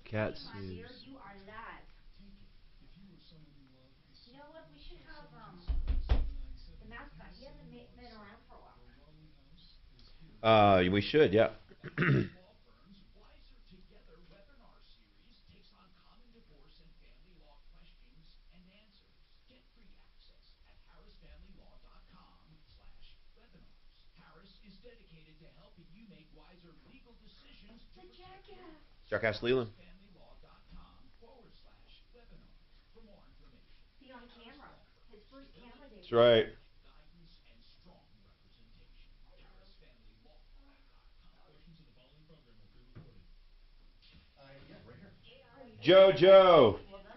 Cat Hey, my dear, seems. you are live. You know what? We should have the mascot. He hasn't been around for a while. We should, yeah. The jackass. Jackass Leland. See on camera. His first camera That's debut. right. Oh, you don't need them? JoJo. Well, then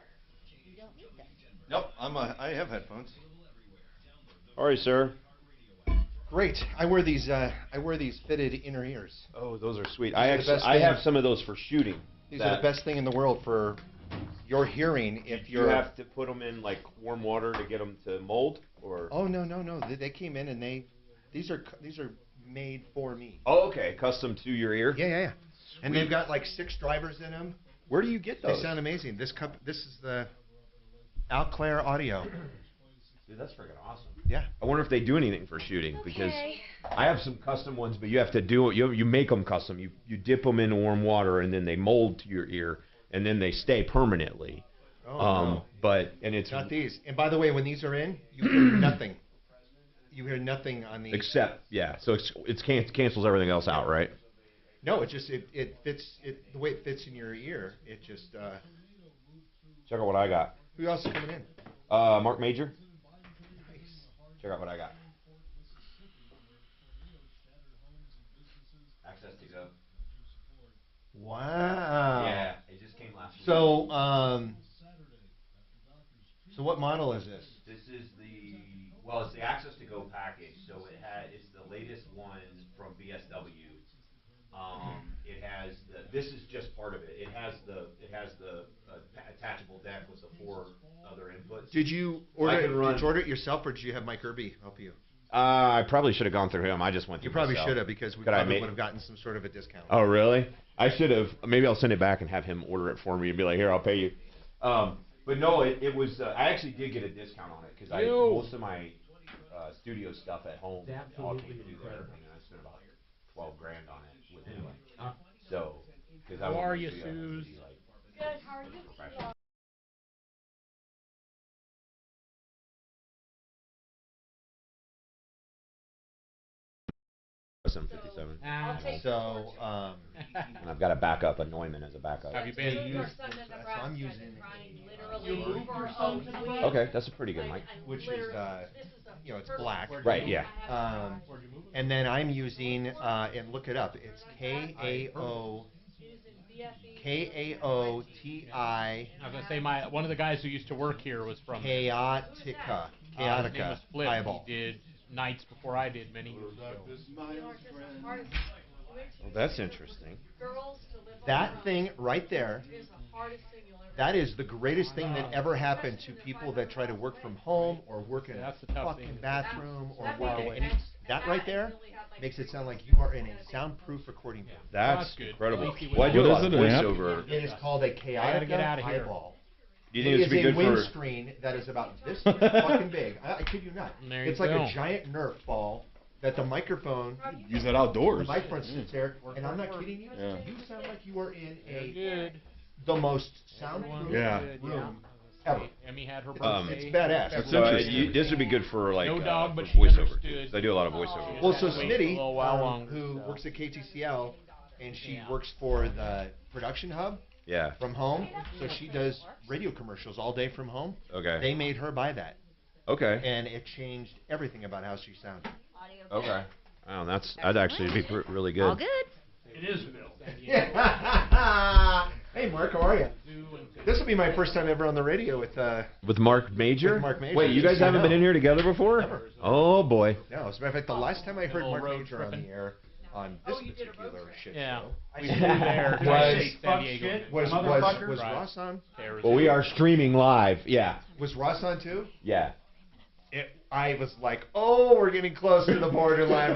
you don't need them. Nope, I have headphones. All right, sir. Great. I wear these fitted inner ears. Oh, those are sweet. These are the best I have thing. some of those for shooting. These are the best thing in the world for your hearing. If You you're have to put them in like warm water to get them to mold, or. Oh no. They came in and these are made for me. Oh, okay. Custom to your ear. Yeah. And they've got like 6 drivers in them. Where do you get They those? sound amazing. This is the Alclair Audio. Dude, that's freaking awesome. Yeah. I wonder if they do anything for shooting because Okay. I have some custom ones, but you have to do it. You make them custom. You dip them in warm water and then they mold to your ear and then they stay permanently. Oh, no. But it's Not these. And by the way, when these are in, you hear nothing. You hear nothing on these. except so it cancels everything else out, right? No, it just it fits the way it fits in your ear. It just Check out what I got. who else is coming in? Mark Major. Nice. Check out what I got. Access to go. Wow. Yeah, it just came last week. So what model is this? This is it's the Access to Go package. So it's the latest one from BSW. It has this is just part of it. It has the attachable deck with the 4 other inputs. Did you order it yourself, or did you have Mike Irby help you? I probably should have gone through him. I just went through You probably myself. should have, because we Could I probably make- would have gotten some sort of a discount. Oh, really? I should have. Maybe I'll send it back and have him order it for me and be like, here, I'll pay you. But no, it was. I actually did get a discount on it because most of my studio stuff at home all came through there, and I spent about $12,000 on it with him. So, because I How want are my you, studio to Suze? be, like, Good. How are you? professional. SM57. Ah. So, And I've got a backup, a Neumann as a backup. Have you been? I'm using, Okay, that's a pretty good mic. which is, it's black. Right, yeah. And then I'm using, and look it up. It's KAOTI I was gonna say one of the guys who used to work here was from there. Chaotica. His name Chaotica. was Flip. Eyeball. He did nights before I did many years ago. Well, that's interesting. That thing right there, that is the greatest thing that ever happened to people that try to work from home or work in a That's the tough fucking thing. bathroom or That's work in far any. away. That right there makes it sound like you are in a soundproof recording booth. That's That's good. incredible. At least he Well, I do a What lot is of it, an app? voiceover. It is called a gotta get out Chaotica of here. Eyeball. Do you think It this is would be a good for? windscreen that is about this fucking big. I kid you not. There you It's like go. a giant Nerf ball that the microphone, Use that the outdoors. microphone sits there, and I'm not kidding you. Yeah. You sound like you are in Very a good. the most soundproof Yeah. room ever. Emmy had her Um, birthday. It's badass. That's So interesting. this would be good for like No dog, but for she voiceover. understood. 'Cause I do a lot of voiceover. Well, so Wait a Smitty, little while longer, who so. works at KTCL, and she Yeah. works for the production hub, Yeah. from home. So she does radio commercials all day from home. Okay. They made her buy that, Okay. and it changed everything about how she sounded. Okay. Wow, that'd actually be really good. All good. It is Bill. Hey, Mark, how are you? This will be my first time ever on the radio with. With Mark Major? With Mark Major. Wait, you guys haven't been in here together before? Never. Oh boy. No, as a matter of fact, the last time I heard Little Mark road Major on tripping. the air on this particular shit Yeah. show We flew there. San Diego. was Motherfucker. Ross on? Well, we are streaming live. Yeah. Was Ross on too? Yeah. I was like, oh, we're getting close to the borderline.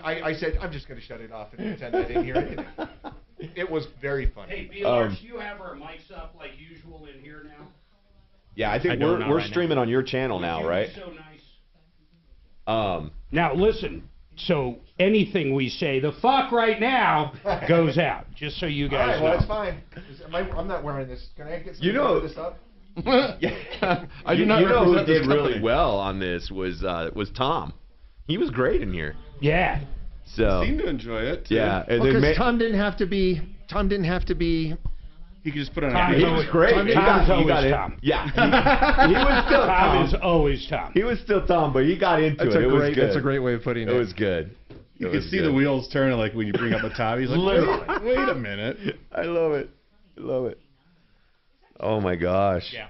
I said, I'm just going to shut it off and pretend I didn't hear anything. It was very funny. Hey, BLR, do you have our mics up like usual in here now? Yeah, I think I don't know we're right streaming on your channel now, You'd be right? So nice. Now listen, so anything we say, the fuck right now, goes out. Just so you All guys right, know. well, that's fine. I'm not wearing this. Can I get some this up? Yeah. I do not you know who represent this did really company. well on this was Tom. He was great in here. Yeah. So Seem to enjoy it. Too. yeah, and Because then Tom didn't have to be. He could just put on Tom a he was great. Tom's He got always it. Tom. Yeah, he was still Tom Tom. is always Tom. He was still Tom, but he got into it. It was good. That's a great way of putting it. It was good. You It can was see good. the wheels turning, like when you bring up a top. He's like, Literally. wait a minute. I love it. I love it. Oh my gosh. Yeah.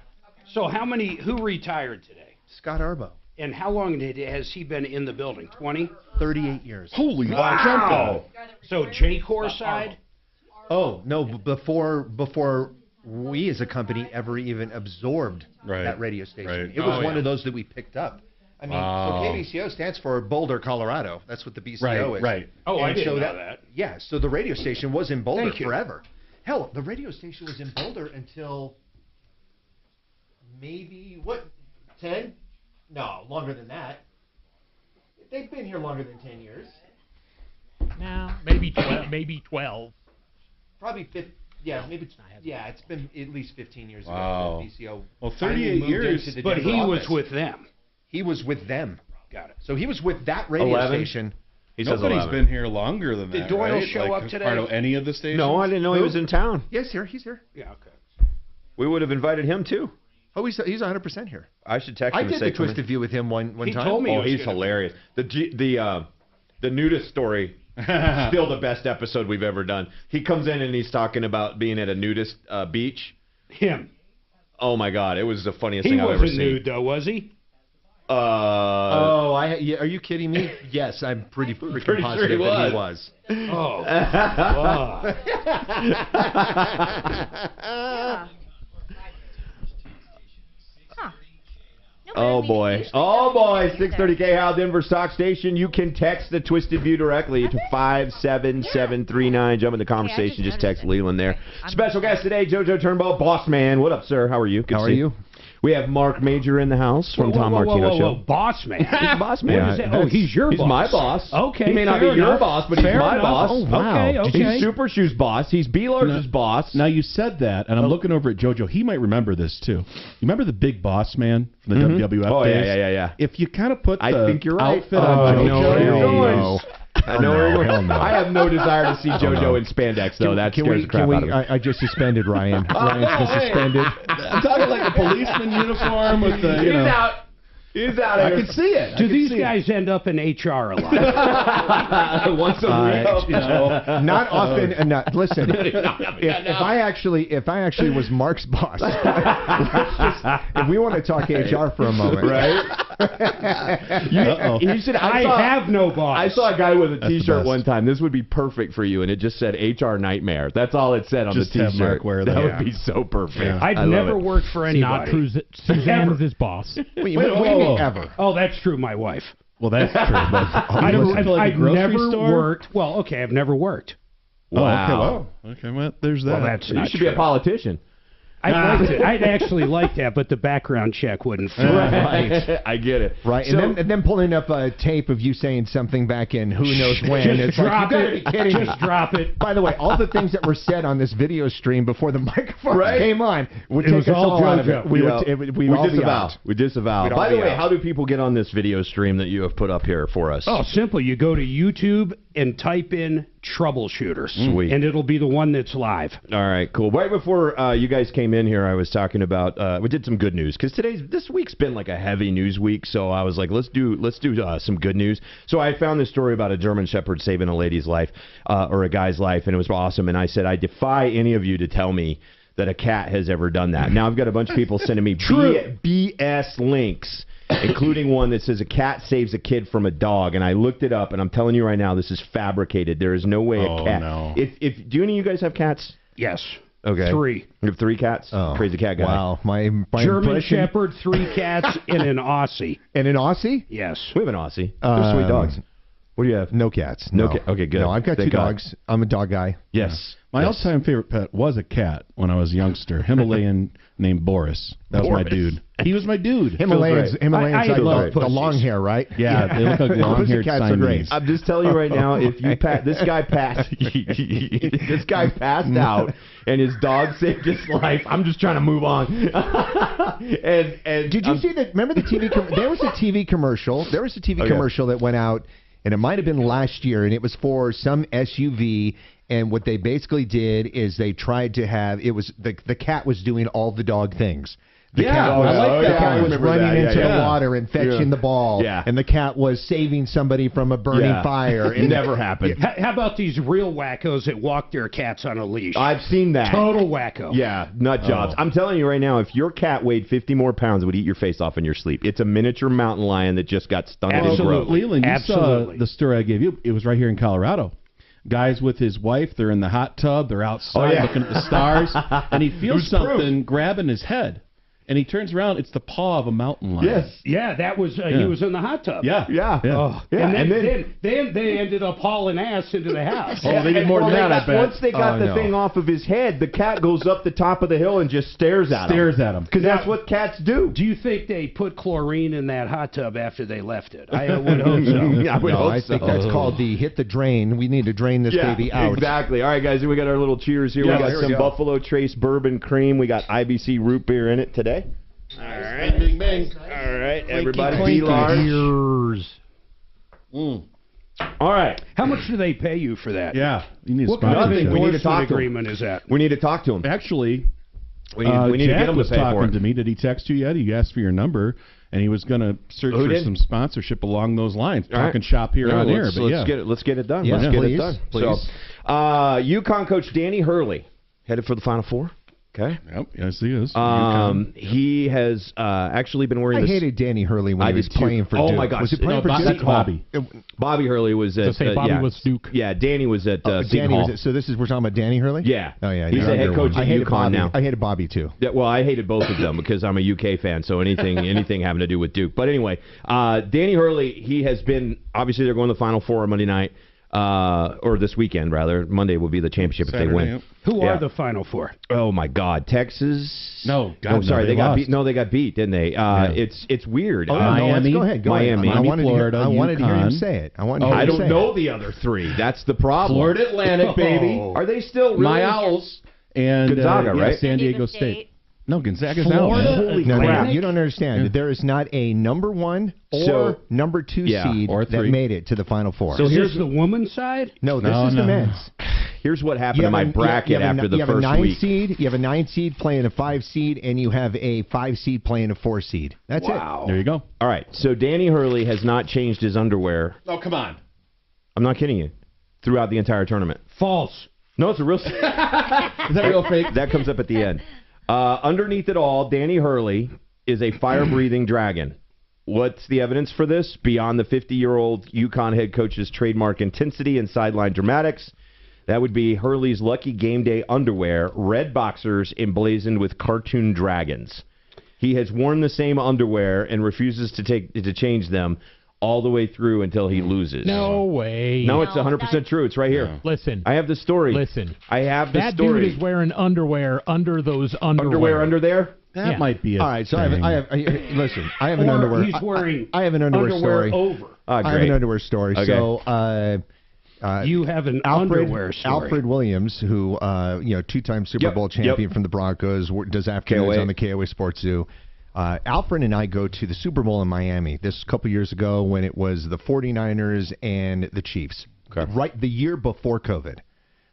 So who retired today? Scott Arbo, And how long has he been in the building? 20? 38 years. Holy Wow. So J-Core side? Oh no! Before we as a company ever even absorbed Right. that radio station, Right. it was Oh, one yeah. of those that we picked up. I mean, Wow. so KBCO stands for Boulder, Colorado. That's what the BCO Right, is. right. Oh, I And didn't so know that. Yeah, so the radio station was in Boulder Thank you. forever. Hell, the radio station was in Boulder until maybe, 10? No, longer than that. They've been here longer than 10 years. No, maybe 12. Maybe 12. Probably 15. Yeah, maybe. It's been at least 15 years Wow. ago that BCO. Well, finally 38 moved years, into the But Denver he was office. with them. He was with them. Got it. So he was with that radio 11? station. He says Nobody's 11. been here longer than Did that, Doyle right? show like, up today? Part of any of the stations? No, I didn't know he was in town. Yes, he's here. Yeah, okay. We would have invited him too. Oh, he's 100% here. I should text I him and did say the come in. Twisted View with him one He time. told me. Oh, he was he's gonna- hilarious. The nudist story, still the best episode we've ever done. He comes in and he's talking about being at a nudist beach. Him. Oh my God, it was the funniest He thing I've ever wasn't seen. nude, though, was he? Oh, are you kidding me? Yes, I'm pretty freaking Pretty sure positive he that he was. was. Oh. Fuck. Yeah. Huh. No, Oh we boy. usually Oh don't boy. do that 630K Hal Denver Stock Station. You can text the Twisted View directly to 57739. Jump in the conversation. Just text noticed it. Leland there. Okay, I'm Special sorry. guest today, JoJo Turnbull, Boss Man. What up, sir? How are you? Good How to are see you? We have Mark Major in the house from Tom Martino Show. Boss man. He's the boss man. What is that? Oh, he's your He's boss. my boss. Okay, He may not be fair your enough. boss, but he's Fair my enough. boss. Oh, wow. Okay. He's Super Shoe's boss. He's B-Large's boss. Now you said that, and I'm looking over at JoJo. He might remember this too. You remember the Big Boss Man from the WWF Oh, days? yeah. If you kind of put the I think you're right. outfit Oh, on I know JoJo, where you're going. no. I know where you're Hell going. no. I have no desire to see JoJo in spandex, though. That scares the crap out of me. I just suspended Ryan. Ryan's been suspended. I'm talking like a policeman uniform with the, He's out. He's out. I can see it. Do these guys end up in HR a lot? Once a week. you know, Not often enough. Listen, if I actually was Mark's boss, if we want to talk HR for a moment, Right? You should. I have no boss. I saw a guy with a That's the T-shirt best. one time. This would be perfect for you, and it just said HR Nightmare. That's all it said on Just the have T-shirt. Mark wear that that. would be so perfect. Yeah. I've I love never it. worked for anybody. Suzanne is his boss. What do you mean ever? Oh, that's true. My wife. Well, that's true. But I've like a grocery never store? worked. Well, okay, I've never worked. Wow. Okay, well, there's that. Well, that's You not should true. be a politician. I'd actually like that, but the background check wouldn't fit. Right. I get it. Right, So- and then pulling up a tape of you saying something back in who knows when. Just It's like, drop you gotta it. be kidding me. Just drop it. By the way, all the things that were said on this video stream before the microphone Right. came on would It take was us all all out of JoJo. it. We'd all be disavow. out. We disavow. We'd all By the be way, out. how do people get on this video stream that you have put up here for us? Oh, simple. You go to YouTube and type in Troubleshooter. Sweet. And it'll be the one that's live. All right, cool. Right before you guys came in here, I was talking about we did some good news because this week's been like a heavy news week. So I was like, let's do some good news. So I found this story about a German Shepherd saving a lady's life or a guy's life, and it was awesome. And I said, I defy any of you to tell me that a cat has ever done that. Now I've got a bunch of people sending me BS links, including one that says a cat saves a kid from a dog, and I looked it up, and I'm telling you right now, this is fabricated. There is no way a cat. No. If do any of you guys have cats? Yes. Okay. 3. You have 3 cats? Oh, Crazy cat guy. Wow. My German impression- Shepherd, 3 cats, and an Aussie. And an Aussie? Yes. We have an Aussie. They're sweet dogs. What do you have? No cats. No No. cat. Okay, good. No, I've got Thank 2 God. dogs. I'm a dog guy. Yes. My Yes. all-time favorite pet was a cat when I was a youngster. Himalayan named Boris. That was my Boris. dude. He was my dude. Himalayans, great. Himalayans I like love the pussies. long hair, right? Yeah, they look like long-haired Pussycats are great. Siamese. I'm just telling you right now, if you this guy passed, this guy passed out, and his dog saved his life. I'm just trying to move on. and Did you see that? Remember the TV? There was a TV commercial. There was a TV commercial that went out, and it might have been last year, and it was for some SUV. And what they basically did is they tried to have the cat was doing all the dog things. The cat was, I like the that. cat I was remember running that. into Yeah, the yeah. water and fetching the ball. Yeah. And the cat was saving somebody from a burning fire. It never happened. How about these real wackos that walk their cats on a leash? I've seen that. Total wacko. Yeah, nut jobs. I'm telling you right now, if your cat weighed 50 more pounds, it would eat your face off in your sleep. It's a miniature mountain lion that just got stunted and broke. Absolutely. Leland, you Absolutely. saw the story I gave you. It was right here in Colorado. Guy's with his wife. They're in the hot tub. They're outside looking at the stars. And he feels something grabbing his head. And he turns around. It's the paw of a mountain lion. Yes. Yeah, that was he was in the hot tub. Yeah. Yeah. Oh, Yeah, and and then they ended up hauling ass into the house. Oh, they did more than that, I bet. Once they got Oh, the no. thing off of his head, the cat goes up the top of the hill and just stares at him. Because that's what cats do. Do you think they put chlorine in that hot tub after they left it? I would hope so. I would No, hope I think that's called the hit the drain. We need to drain this baby out. Exactly. All right, guys, we got our little cheers here. Yeah, we got here we some go. Buffalo Trace bourbon cream. We got IBC root beer in it today. All right. Bing, bing. All right, everybody clinky. be large. Cheers. All right. How much do they pay you for that? Yeah. You need a What kind of Nothing. We need to endorsement talk to 'em. agreement is that? We need to talk to him. Actually, We need to Jack get him was to pay for talking it. to me. Did he text you yet? He asked for your number, and he was going to search Who for did? some sponsorship along those lines. All right. Talking shop here No, on air, let's, but yeah. let's get it done. Yes, let's get please, it done. please. So, UConn coach Danny Hurley headed for the Final Four. Okay. Yep, yes, he is. He has actually been wearing I this. hated Danny Hurley when I he was did too. playing for Oh, Duke. my gosh. Was he playing No, for Bob- Duke? that's Bobby. Bobby Hurley was at. To say Bobby yeah. was Duke. Yeah, Danny was at Seton Danny Hall. was it, so this is we're talking about Danny Hurley? Yeah. Oh yeah. He's the head coach I at hated UConn Bobby. now. I hated Bobby too. Yeah, well, I hated both of them because I'm a UK fan, so anything having to do with Duke. But anyway, Danny Hurley, he has been, obviously they're going to the Final Four on Monday night, or this weekend, rather. Monday will be the championship if they Saturday, win. yep. Who Yeah. are the Final Four? Oh, my God. Texas? No, God, Oh, sorry, no, they got lost. beat. No, they got beat, didn't they? It's weird. Oh, no, Miami, let's go ahead. Go Miami, ahead. I wanted Florida, to hear, I wanted to hear him UConn. say it. I wanted to hear I him don't say know it. the other 3. That's the problem. Florida Atlantic, baby. Are they still really? My Owls. And Gonzaga, yeah, right? San Diego State. No, Gonzaga's Florida? out. Holy No, crap. you don't understand. There is not a number 1 or So- number 2 Yeah, seed or that 3. made it to the Final Four. So Is here's this the woman's side? no, this No, is the no. men's. Here's what happened to my bracket after the you have a first 9 week. seed, you have a 9 seed playing a 5 seed, and you have a 5 seed playing a 4 seed. That's Wow. There you go. All right, so Danny Hurley has not changed his underwear. Oh, come on. I'm not kidding you. Throughout the entire tournament. False. No, it's a real. Is that real fake? That comes up at the end. Underneath it all, Danny Hurley is a fire-breathing dragon. What's the evidence for this? Beyond the 50-year-old UConn head coach's trademark intensity and sideline dramatics, that would be Hurley's lucky game day underwear, red boxers emblazoned with cartoon dragons. He has worn the same underwear and refuses to change them all the way through until he loses. No way. No, it's No, 100% true. It's right here. Listen. I have the story. Listen. I have the That story. dude is wearing underwear under those underwear. Underwear under there? That Yeah. might be a All right, so thing. listen, I have an Or underwear. he's wearing I have an underwear story. over. Ah, I have great. an underwear story. Okay. So, You have an underwear story. Alfred Williams, who 2-time Super Yep, Bowl champion yep. from the Broncos, does afternoons KOA. on the KOA Sports Zoo. Alfred and I go to the Super Bowl in Miami this couple years ago when it was the 49ers and the Chiefs. right the year before COVID.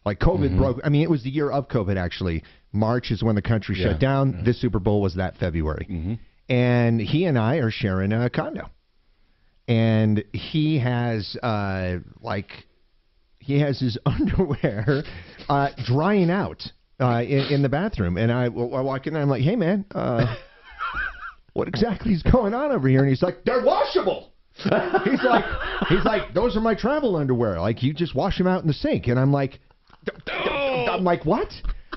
Like COVID broke. I mean, it was the year of COVID, actually. March is when the country shut down. This Super Bowl was that February. And he and I are sharing a condo. And he has, his underwear drying out in the bathroom. And I walk in and I'm like, hey, man, what exactly is going on over here? And he's like, they're washable. He's like, those are my travel underwear. Like, you just wash them out in the sink. And I'm like, what?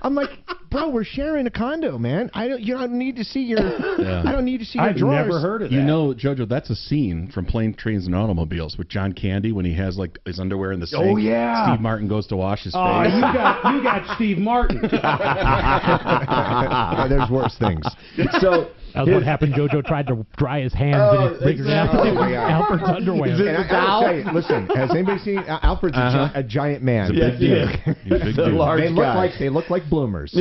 I'm like, bro, we're sharing a condo, man. You don't need to see your. I don't need to see your I've drawers. never heard of that. You know, JoJo, that's a scene from Plane, Trains, and Automobiles with John Candy when he has like his underwear in the sink. Oh yeah. Steve Martin goes to wash his face. Oh, you got Steve Martin. There's worse things. So that was what happened. JoJo tried to dry his hands and he figured out Alfred's underwear. I'll tell you, listen, has anybody seen Alfred's a giant man? Big dude. He's a big dude. They look like bloomers.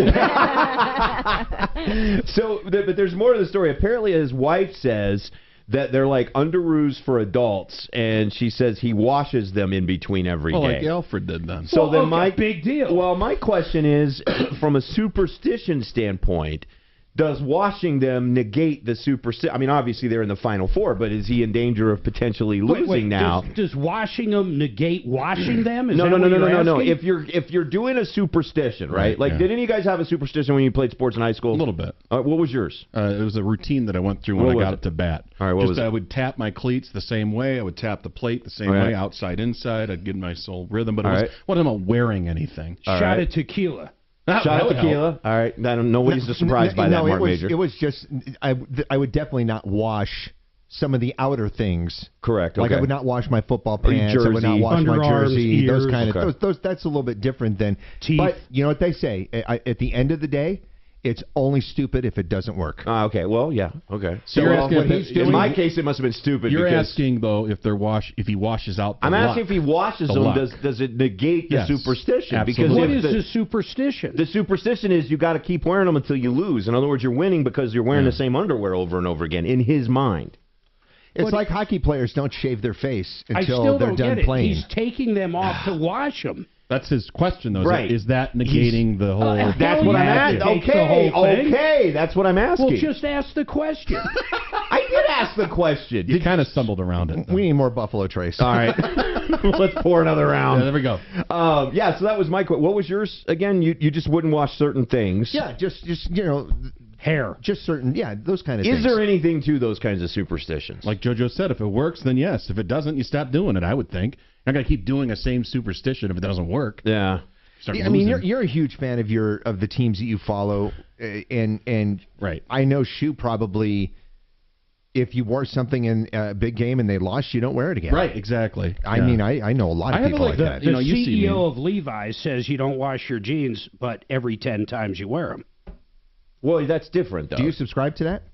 So, but there's more to the story. Apparently, his wife says that they're like underoos for adults, and she says he washes them in between every day. Like Alfred did then. So then big deal. Well, my question is, from a superstition standpoint, does washing them negate the superstition? I mean, obviously they're in the Final Four, but is he in danger of potentially losing now? Does washing them negate washing them? Is No. that what you're asking? If you're doing a superstition, right? Like, did any of you guys have a superstition when you played sports in high school? A little bit. What was yours? It was a routine that I went through when I got up to bat. All right, what was it? I would tap my cleats the same way. I would tap the plate the same way, outside, inside. I'd get my soul rhythm, but it wasn't about wearing anything. Shot of tequila. Shot of tequila. All right. Nobody's surprised by that, Mark Major. It was just, I would definitely not wash some of the outer things. Correct. Like, I would not wash my football pants. I would not wash my jersey. Ears. Those kind of those. That's a little bit different than teeth. But you know what they say? At the end of the day, it's only stupid if it doesn't work. Okay. Well, yeah. Okay. So you're asking in my case, it must have been stupid. You're asking though if he washes out. I'm asking if he washes them. Does it negate the superstition? Absolutely. Because what is the superstition? The superstition is you got to keep wearing them until you lose. In other words, you're winning because you're wearing the same underwear over and over again. In his mind. It's like hockey players don't shave their face I until still they're don't done get it. playing. He's taking them off to wash them. That's his question, though. Right. Is that negating the whole... That's what I'm asking. Okay, that's what I'm asking. Well, just ask the question. I did ask the question. You kind of stumbled around it. We need more Buffalo Trace. All right. Let's pour another round. Yeah, there we go. So that was my question. What was yours again? You just wouldn't wash certain things. Yeah, just hair. Just certain, those kind of things. Is there anything to those kinds of superstitions? Like JoJo said, if it works, then yes. If it doesn't, you stop doing it, I would think. You're not going to keep doing the same superstition if it doesn't work. Yeah. I mean, you're a huge fan of the teams that you follow, and right. I know Shu probably, if you wore something in a big game and they lost, you don't wear it again. Right, exactly. I mean, I know a lot of people like that. The CEO of Levi's says you don't wash your jeans, but every 10 times you wear them. Well, that's different, though. Do you subscribe to that?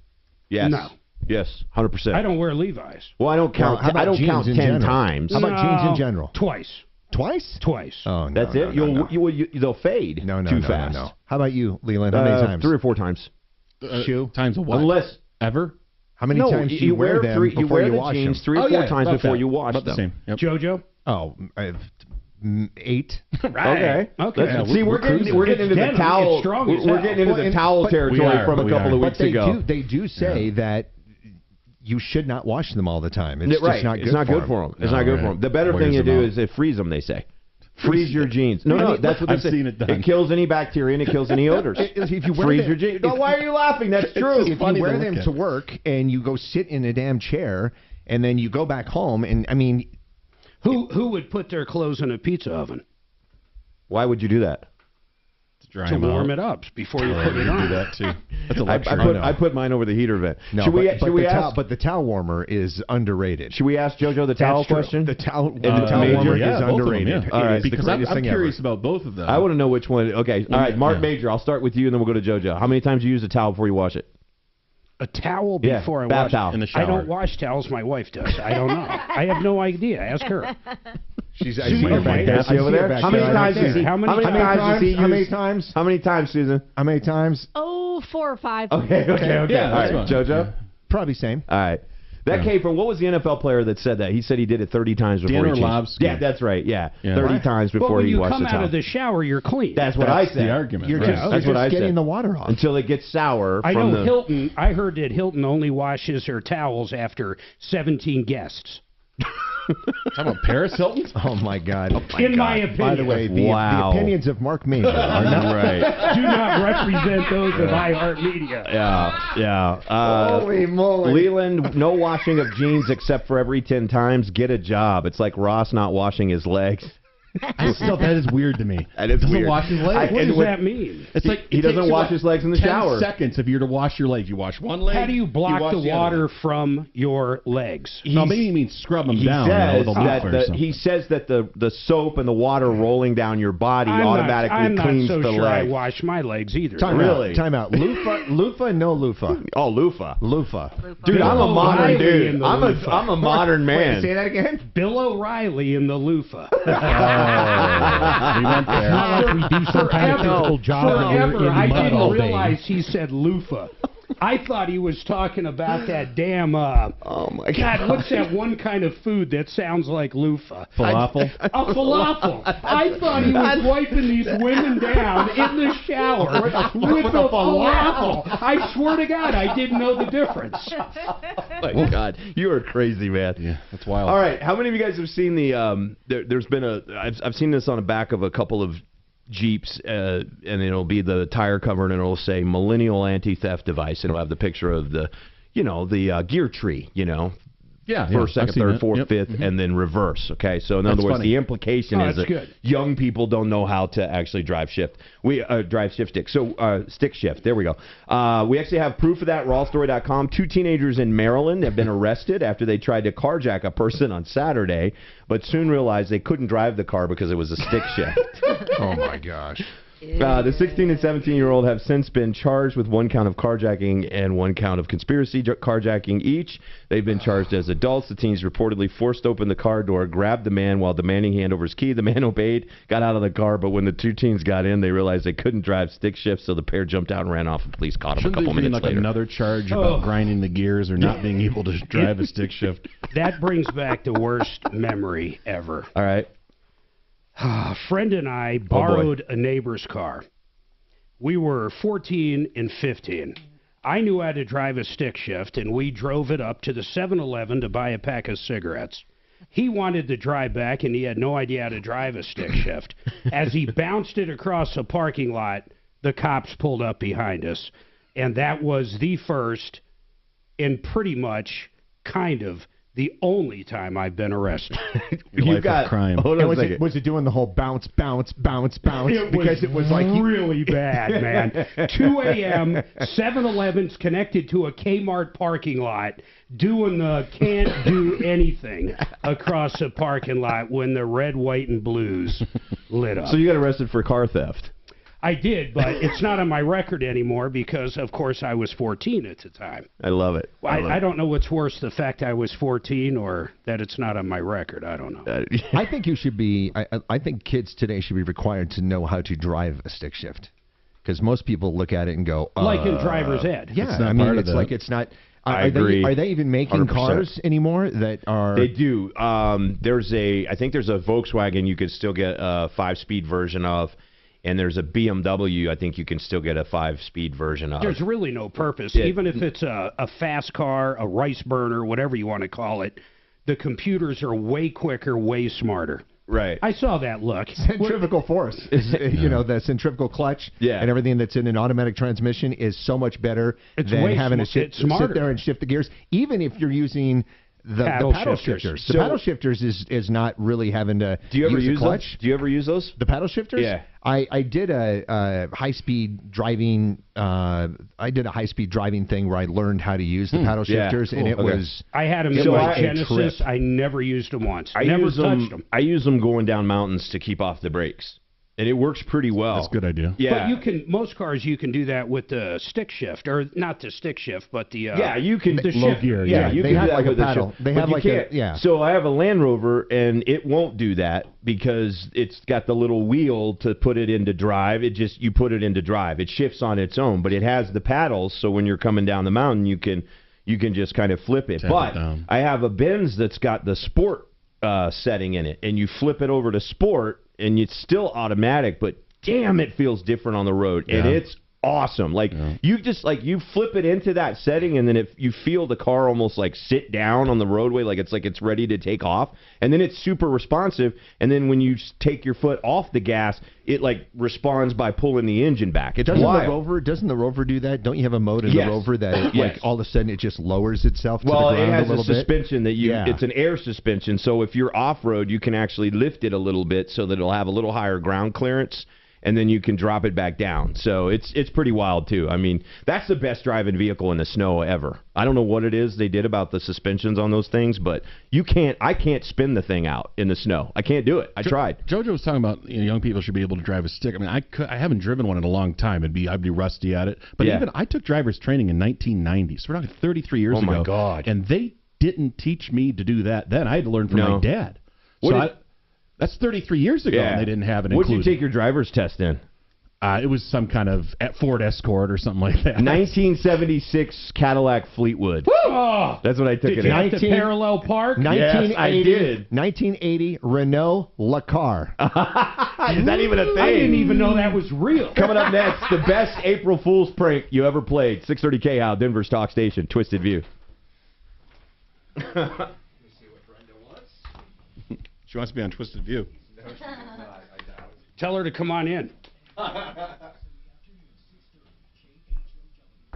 Yes. No. Yes, 100%. I don't wear Levi's. Well, I don't count. How about I don't jeans count in 10 general? times. How about jeans in general? Twice. Twice? Twice. Oh, no. That's it? They'll fade too fast. No. How about you, Leland? How many times? 3 or 4 times. Shu? Times of what? Unless... Ever? How many times do you wear them before you wash them? 3 or 4 times before you wash them. About the same. Yep. JoJo? Oh, 8. Right. Okay. Yeah, see, we're getting into the towel. We're getting into the towel territory from a couple of weeks ago. They do say that you should not wash them all the time. It's just not good. It's not good for them. It's not good for them. The better thing to do is freeze them. They say. Freeze your jeans. No, that's what they say. I've seen it done. It kills any bacteria and it kills any odors. If you freeze your jeans. No, why are you laughing? That's true. If you wear them to work and you go sit in a damn chair and then you go back home and I mean, who would put their clothes in a pizza oven? Why would you do that? To warm it up before you put it on. Do that too. That's a luxury. I put mine over the heater vent. No, but the towel warmer is underrated. Should we ask JoJo the towel question? The towel warmer is underrated. All right, because I'm curious about both of them. I want to know which one. Okay, all right, Mark Major. I'll start with you, and then we'll go to JoJo. How many times do you use a towel before you wash it? A towel before I wash towel. In the shower. I don't wash towels. My wife does. I don't know. I have no idea. Ask her. She's over there. How many times does he? How many times? How many times, Susan? How many times? Oh, 4 or 5. Okay. Yeah, All right, JoJo. Probably same. All right. That came from, what was the NFL player that said that? He said he did it 30 times before he changed. Orlovsky. Yeah, that's right. Yeah, 30 times But before when he you washed come the out towel. of the shower, you're clean. That's what I That's said. the argument. You're right. just, That's you're what I just getting said. the water off. Until it gets sour. I from know the, Hilton. I heard that Hilton only washes her towels after 17 guests. Talking about Paris Hilton? Oh, my God. In my opinion. By the way, the opinions of Mark Maynard are not right. do not represent those of iHeartMedia. Yeah. Holy moly. Leland, no washing of jeans except for every 10 times. Get a job. It's like Ross not washing his legs. That is weird to me. That is doesn't weird. wash his legs. What does that mean? It's like he it takes doesn't you, wash what, his legs in the 10 shower. seconds if you're to wash your legs. You wash one leg. How do you block wash the other water leg. from your legs? No, maybe you mean scrub them He down says with a that loofah or something. he says that the soap and the water rolling down your body automatically I'm cleans not so the sure legs. I wash my legs either. Time Really? out. Time out. Loofah, no loofah. Oh, loofah. Loofah. Dude, I'm a Bill modern O'Reilly dude. in the I'm loofah. a modern man. Say that again? Bill O'Reilly in the loofah. We went there. It's not like we do some kind of physical job and you're in Forever, the I mud all didn't day. realize he said loofah. I thought he was talking about that damn, Oh my God, what's that one kind of food that sounds like loofah? Falafel? A falafel. I thought he was wiping these women down in the shower with a falafel. I swear to God, I didn't know the difference. Oh my God, you are crazy, man. Yeah, that's wild. All right, how many of you guys have seen the? There's been I've seen this on the back of a couple of Jeeps, and it'll be the tire cover, and it'll say "Millennial Anti-Theft Device." And it'll have the picture of the gear tree, Yeah, first, I've second, seen third, it. fourth, Yep. fifth, and then reverse. Okay, so in That's other words, funny. the implication is that's that good. young people don't know how to actually drive shift. We drive shift stick. So stick shift. There we go. We actually have proof of that. Rawstory.com. 2 teenagers in Maryland have been arrested after they tried to carjack a person on Saturday, but soon realized they couldn't drive the car because it was a stick shift. Oh, my gosh. The 16 and 17-year-old have since been charged with 1 count of carjacking and 1 count of conspiracy carjacking each. They've been charged as adults. The teens reportedly forced open the car door, grabbed the man while demanding he hand over his key. The man obeyed, got out of the car, but when the 2 teens got in, they realized they couldn't drive stick shift, so the pair jumped out and ran off, and police caught them a couple minutes like later. another charge about grinding the gears or not being able to drive a stick shift? That brings back the worst memory ever. All right. A friend and I borrowed a neighbor's car. We were 14 and 15. I knew how to drive a stick shift, and we drove it up to the 7-Eleven to buy a pack of cigarettes. He wanted to drive back, and he had no idea how to drive a stick shift. As he bounced it across a parking lot, the cops pulled up behind us. And that was the first and pretty much kind of the only time I've been arrested. You've got crime. Hold on a second. Was it doing the whole bounce? It was like really bad, man. 2 a.m., 7-Eleven's connected to a Kmart parking lot, doing the can't do anything across a parking lot when the red, white, and blues lit up. So you got arrested for car theft. I did, but it's not on my record anymore because, of course, I was 14 at the time. I love it. I don't know what's worse, the fact I was 14 or that it's not on my record. I don't know. I think you should be. I think kids today should be required to know how to drive a stick shift, because most people look at it and go, like in driver's ed. Yeah, It's not I mean, part of it's the- like it's not. I agree. Are they even making 100%. cars anymore that are? They do. I think there's a Volkswagen you could still get a 5-speed version of, and there's a BMW I think you can still get a 5-speed version of. There's really no purpose. Yeah. Even if it's a fast car, a rice burner, whatever you want to call it, the computers are way quicker, way smarter. Right. I saw that look. Centrifugal force is, the centrifugal clutch and everything that's in an automatic transmission is so much better than having to sit there and shift the gears. Even if you're using the paddle shifters. The paddle shifters is not really having to use a clutch. Do you ever use those? The paddle shifters? Yeah. I did a high-speed driving. I did a high-speed driving thing where I learned how to use the paddle shifters, and it was. I had them in my Genesis. I never used them once. I never touched them. I use them going down mountains to keep off the brakes. And it works pretty well. That's a good idea. Yeah. But most cars you can do that with the stick shift, or not the stick shift, but the you can the low shift. gear. Yeah, you they can have do that like a with the paddle. shift. They But have you like can't. a yeah. So I have a Land Rover, and it won't do that because it's got the little wheel to put it into drive. You put it into drive. It shifts on its own, but it has the paddles. So when you're coming down the mountain, you can you can just kind of flip it. Tap But it down. I have a Benz that's got the sport setting in it, and you flip it over to sport, and it's still automatic, but damn, it feels different on the road, and it's awesome. Like you just you flip it into that setting, and then if you feel the car almost like sit down on the roadway, like it's ready to take off, and then it's super responsive. And then when you take your foot off the gas, it like responds by pulling the engine back. It's Doesn't wild. the Rover do that? Don't you have a mode in the Rover that it, like all of a sudden it just lowers itself to the ground it has a little bit? suspension that it's an air suspension. So if you're off road, you can actually lift it a little bit so that it'll have a little higher ground clearance. And then you can drop it back down. So it's pretty wild, too. I mean, that's the best driving vehicle in the snow ever. I don't know what it is they did about the suspensions on those things, but I can't spin the thing out in the snow. I can't do it. I tried. JoJo was talking about young people should be able to drive a stick. I mean, I haven't driven one in a long time. I'd be rusty at it. But even I took driver's training in 1990, so we're talking 33 years ago. Oh, my God. And they didn't teach me to do that then. I had to learn from my dad. That's 33 years ago, and they didn't have it included. What did you take your driver's test in? It was some kind of Ford Escort or something like that. 1976 Cadillac Fleetwood. Oh, that's what I took did it you in. have to parallel park? 1980, Yes, I did. 1980 Renault Lacar. Is that even a thing? I didn't even know that was real. Coming up next, the best April Fool's prank you ever played. 630 K-How, Denver's talk station, Twisted View. She wants to be on Twisted View. Tell her to come on in.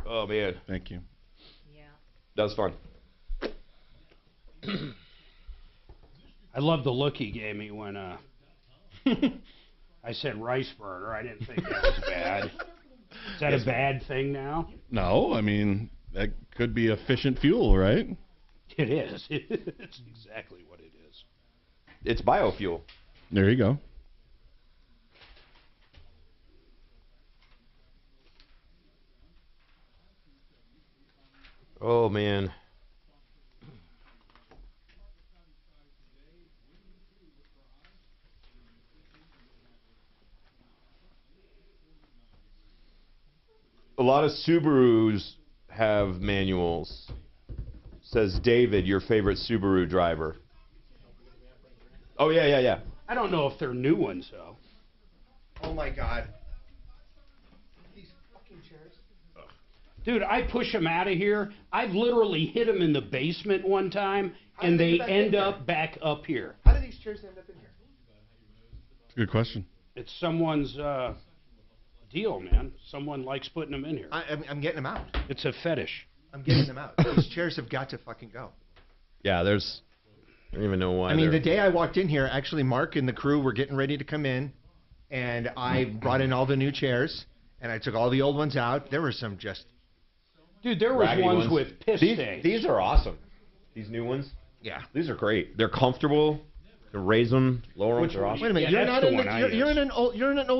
Oh, man. Thank you. Yeah. That was fun. I love the look he gave me when I said rice burner. I didn't think that was bad. Is that a bad thing now? No, I mean, that could be efficient fuel, right? It is. It's exactly what it is. It's biofuel. There you go. Oh, man. A lot of Subarus have manuals. Says David, your favorite Subaru driver. Oh, yeah. I don't know if they're new ones, though. Oh, my God. These fucking chairs. Dude, I push them out of here. I've literally hit them in the basement one time, and they end up back up here. How do these chairs end up in here? It's a good question. It's someone's deal, man. Someone likes putting them in here. I'm getting them out. It's a fetish. I'm getting them out. These chairs have got to fucking go. Yeah, I don't even know why. I mean, the day I walked in here, actually, Mark and the crew were getting ready to come in, and I brought in all the new chairs, and I took all the old ones out. There were some just... Dude, there was ones with piss stains. These are awesome. These new ones. Yeah. These are great. They're comfortable. You can raise them, lower them. They're awesome. Wait a minute. Yeah, you're in an old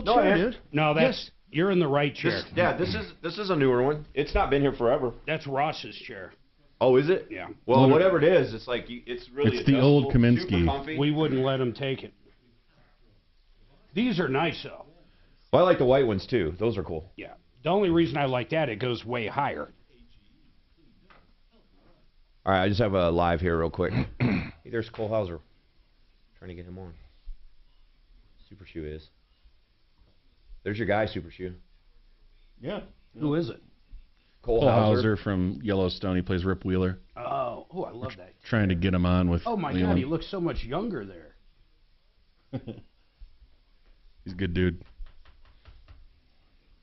No, chair, I am. dude. No, that's... You're in the right chair. This is a newer one. It's not been here forever. That's Ross's chair. Oh, is it? Yeah. Well, whatever it is, it's like it's really. It's the old adjustable, Kaminsky. super comfy. We wouldn't let him take it. These are nice, though. Well, I like the white ones too. Those are cool. Yeah. The only reason I like that, it goes way higher. All right, I just have a live here real quick. Hey, there's Cole Hauser. Trying to get him on. Super Shoe is. There's your guy, Super Shoe. Yeah. Who is it? Cole Hauser from Yellowstone. He plays Rip Wheeler. Oh, I love that. Trying to get him on with. Oh my God, he looks so much younger there. He's a good dude.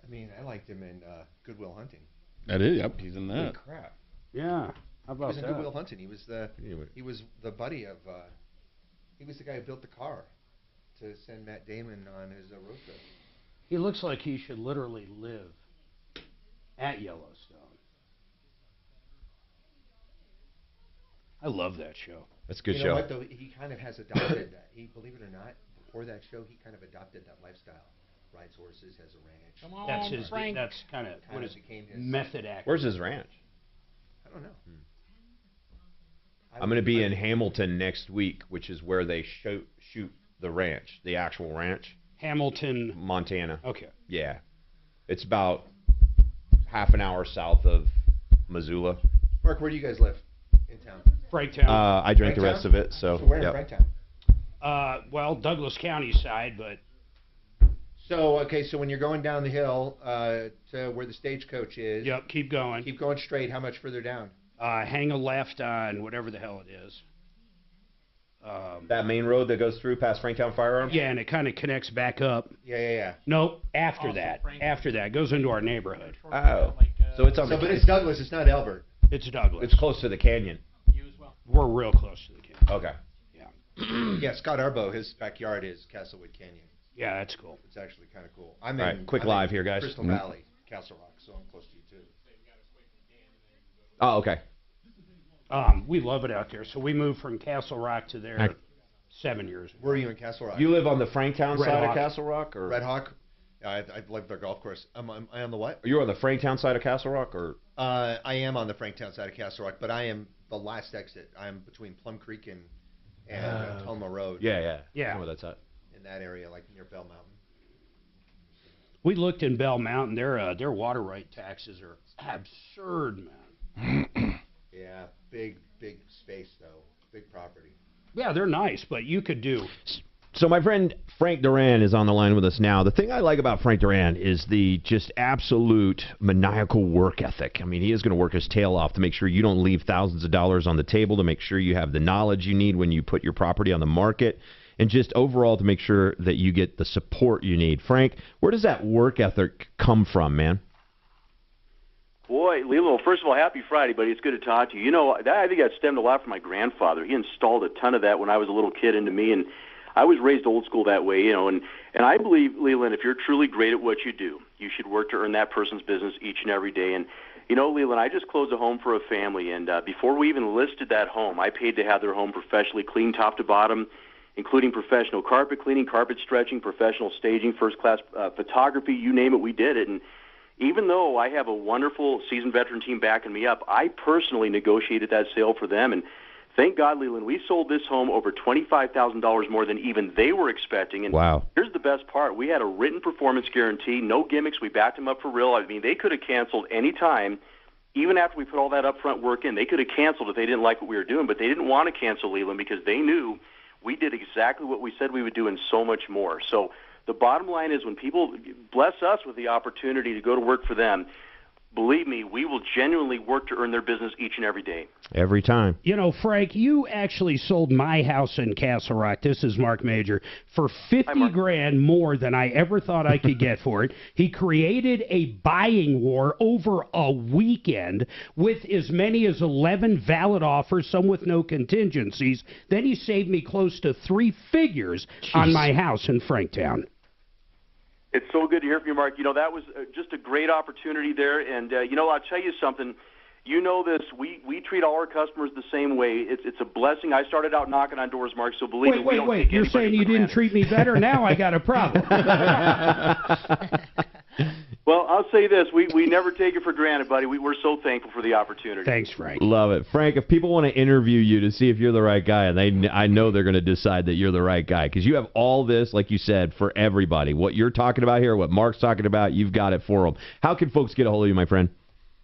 I mean, I liked him in Good Will Hunting. That is. Yep. He's in that. Holy crap. Yeah. How He about was in that? Good Will Hunting. He was the buddy of... he was the guy who built the car to send Matt Damon on his road trip. He looks like he should literally live at Yellowstone. I love that show. That's a good You show. know what, though? He kind of has adopted that. Believe it or not, before that show, he kind of adopted that lifestyle. Rides horses, has a ranch. Come on, That's his. Frank. That's kind of what is became his method acting. Where's his ranch? I don't know. I'm going to be in Hamilton next week, which is where they shoot the ranch, the actual ranch. Hamilton, Montana. Okay. Yeah. It's about half an hour south of Missoula. Mark, where do you guys live in town? Franktown. I drank the rest of it, so. So where yep. in Franktown? Well, Douglas County side, but So, okay, so when you're going down the hill to where the stagecoach is, yep, keep going. keep going straight. How much further down? Hang a left on whatever the hell it is. That main road that goes through past Franktown Firearms? Yeah, and it kind of connects back up. Yeah. Nope, after that. After that. It goes into our neighborhood. Oh. So it's on So, the. but it's Douglas. It's not Elbert. It's Douglas. It's close to the canyon. We're real close to the canyon. Okay. Yeah, Scott Arbo, his backyard is Castlewood Canyon. Yeah, that's cool. It's actually kind of cool. I'm All right, in quick I'm live in here, guys. Crystal Mhm. Valley, Castle Rock, so I'm close to you too. Oh, okay. We love it out there. So we moved from Castle Rock to there 7 years ago. Where are you in Castle Rock? You live on the Franktown Red side Hawk. of Castle Rock, or Red Hawk. I live their golf course. Am I on the what? you're on the Franktown side of Castle Rock, or? I am on the Franktown side of Castle Rock, but I am the last exit. I am between Plum Creek and Toma Road. Yeah. Yeah. I know where that's at. In that area, like near Bell Mountain. We looked in Bell Mountain. Their water right taxes are absurd, man. Yeah, big space though, big property. Yeah, they're nice, but you could do. So my friend Frank Duran is on the line with us now. The thing I like about Frank Duran is the just absolute maniacal work ethic. I mean, he is going to work his tail off to make sure you don't leave thousands of dollars on the table, to make sure you have the knowledge you need when you put your property on the market, and just overall to make sure that you get the support you need. Frank, where does that work ethic come from, man? Boy, Lilo, first of all, happy Friday, buddy. It's good to talk to you. You know, I think that stemmed a lot from my grandfather. He installed a ton of that when I was a little kid into me, and I was raised old school that way, you know, and I believe, Leland, if you're truly great at what you do, you should work to earn that person's business each and every day. And, you know, Leland, I just closed a home for a family, and before we even listed that home, I paid to have their home professionally cleaned top to bottom, including professional carpet cleaning, carpet stretching, professional staging, first-class photography, you name it, we did it. And even though I have a wonderful seasoned veteran team backing me up, I personally negotiated that sale for them, and thank God, Leland, we sold this home over $25,000 more than even they were expecting. And wow. Here's the best part. We had a written performance guarantee, no gimmicks. We backed them up for real. I mean, they could have canceled any time. Even after we put all that upfront work in, they could have canceled if they didn't like what we were doing, but they didn't want to cancel, Leland, because they knew we did exactly what we said we would do and so much more. So the bottom line is, when people bless us with the opportunity to go to work for them, believe me, we will genuinely work to earn their business each and every day. Every time. You know, Frank, you actually sold my house in Castle Rock. This is Mark Major for $50,000 more than I ever thought I could get for it. He created a buying war over a weekend with as many as 11 valid offers, some with no contingencies. Then he saved me close to 3 figures on my house in Franktown. It's so good to hear from you, Mark. You know, that was just a great opportunity there. And, you know, I'll tell you something. You know this. We treat all our customers the same way. It's a blessing. I started out knocking on doors, Mark, so believe me. Wait. You're saying you didn't treat me better? Now I got a problem. Well, I'll say this. We never take it for granted, buddy. We're so thankful for the opportunity. Thanks, Frank. Love it. Frank, if people want to interview you to see if you're the right guy, and I know they're going to decide that you're the right guy, because you have all this, like you said, for everybody. What you're talking about here, what Mark's talking about, you've got it for them. How can folks get a hold of you, my friend?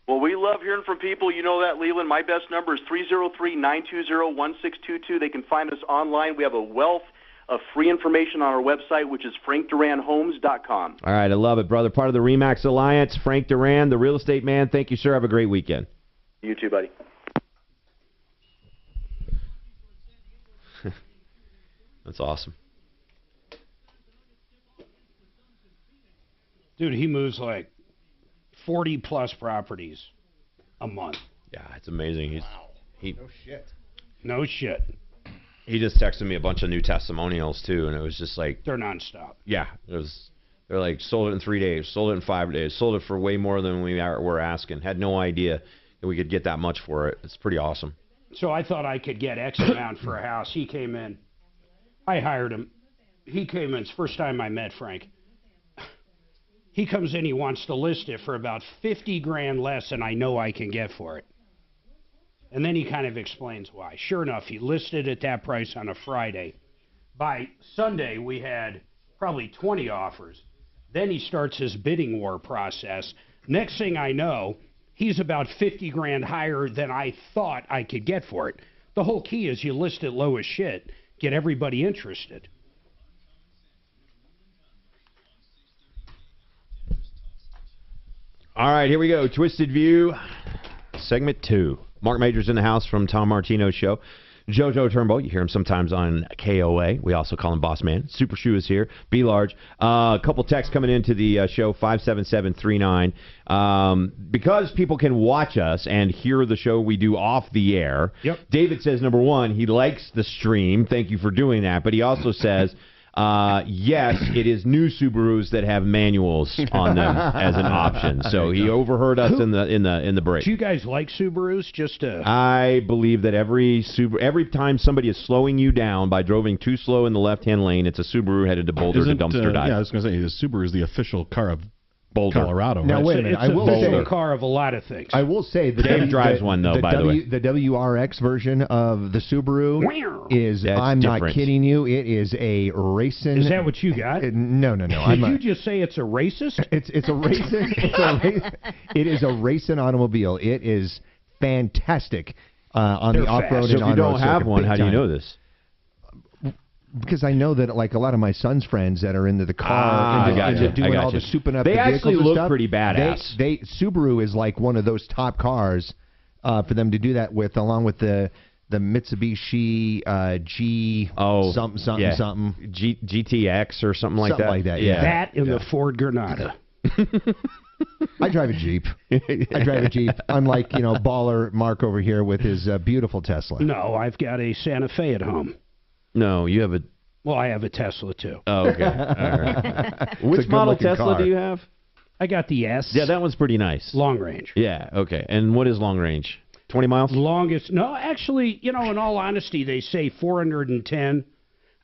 Well, we love hearing from people. You know that, Leland. My best number is 303-920-1622. They can find us online. We have a wealth of free information on our website, which is frankduranhomes.com. All right, I love it, brother. Part of the RE/MAX Alliance, Frank Duran, the real estate man. Thank you, sir. Have a great weekend. You too, buddy. That's awesome. Dude, he moves like 40-plus properties a month. Yeah, it's amazing. No shit. No shit. He just texted me a bunch of new testimonials, too, and it was just like... They're nonstop. Yeah. They're like, sold it in 3 days, sold it in 5 days, sold it for way more than we were asking. Had no idea that we could get that much for it. It's pretty awesome. So I thought I could get X amount for a house. He came in. I hired him. He came in. It's the first time I met Frank. He comes in, he wants to list it for about $50,000 less than I know I can get for it. And then he kind of explains why. Sure enough, he listed at that price on a Friday. By Sunday, we had probably 20 offers. Then he starts his bidding war process. Next thing I know, He's about 50 grand higher than I thought I could get for it. The whole key is you list it low as shit, get everybody interested. All right, here we go. Twisted View, segment 2. Mark Major's in the house from Tom Martino's show. JoJo Turnbull, you hear him sometimes on KOA. We also call him Boss Man. Super Shoe is here. Be large. A couple texts coming into the show, 57739. Because people can watch us and hear the show we do off the air. Yep. David says, number one, he likes the stream. Thank you for doing that. But he also says, yes, it is new Subarus that have manuals on them as an option. So he overheard us in the break. Do you guys like Subarus? I believe that every time somebody is slowing you down by driving too slow in the left-hand lane, it's a Subaru headed to Boulder to dumpster dive. Yeah, I was going to say the Subaru is the official car of Boulder, Colorado. Now right? wait a minute. It's a car of a lot of things. I will say Dave drives one though. By the way, the WRX version of the Subaru is. That's I'm different. not kidding you. It is a racing. Is that what you got? No. Did you just say it's a racist? It's a racing. It is a racing automobile. It is fantastic on the off-road and on-road. So if you don't have one, how do you know this? Because I know that, like a lot of my son's friends that are into the car, into doing all the souping up. They the actually and look stuff, pretty badass. Subaru is like one of those top cars for them to do that with, along with the Mitsubishi something GTX or something like that. Yeah, that and the Ford Granada. I drive a Jeep. Unlike baller Mark over here with his beautiful Tesla. No, I've got a Santa Fe at home. No, you have a... Well, I have a Tesla, too. Oh, okay. All right. Which model Tesla do you have? I got the S. Yeah, that one's pretty nice. Long range. Yeah, okay. And what is long range? 20 miles? Longest... No, actually, in all honesty, they say 410.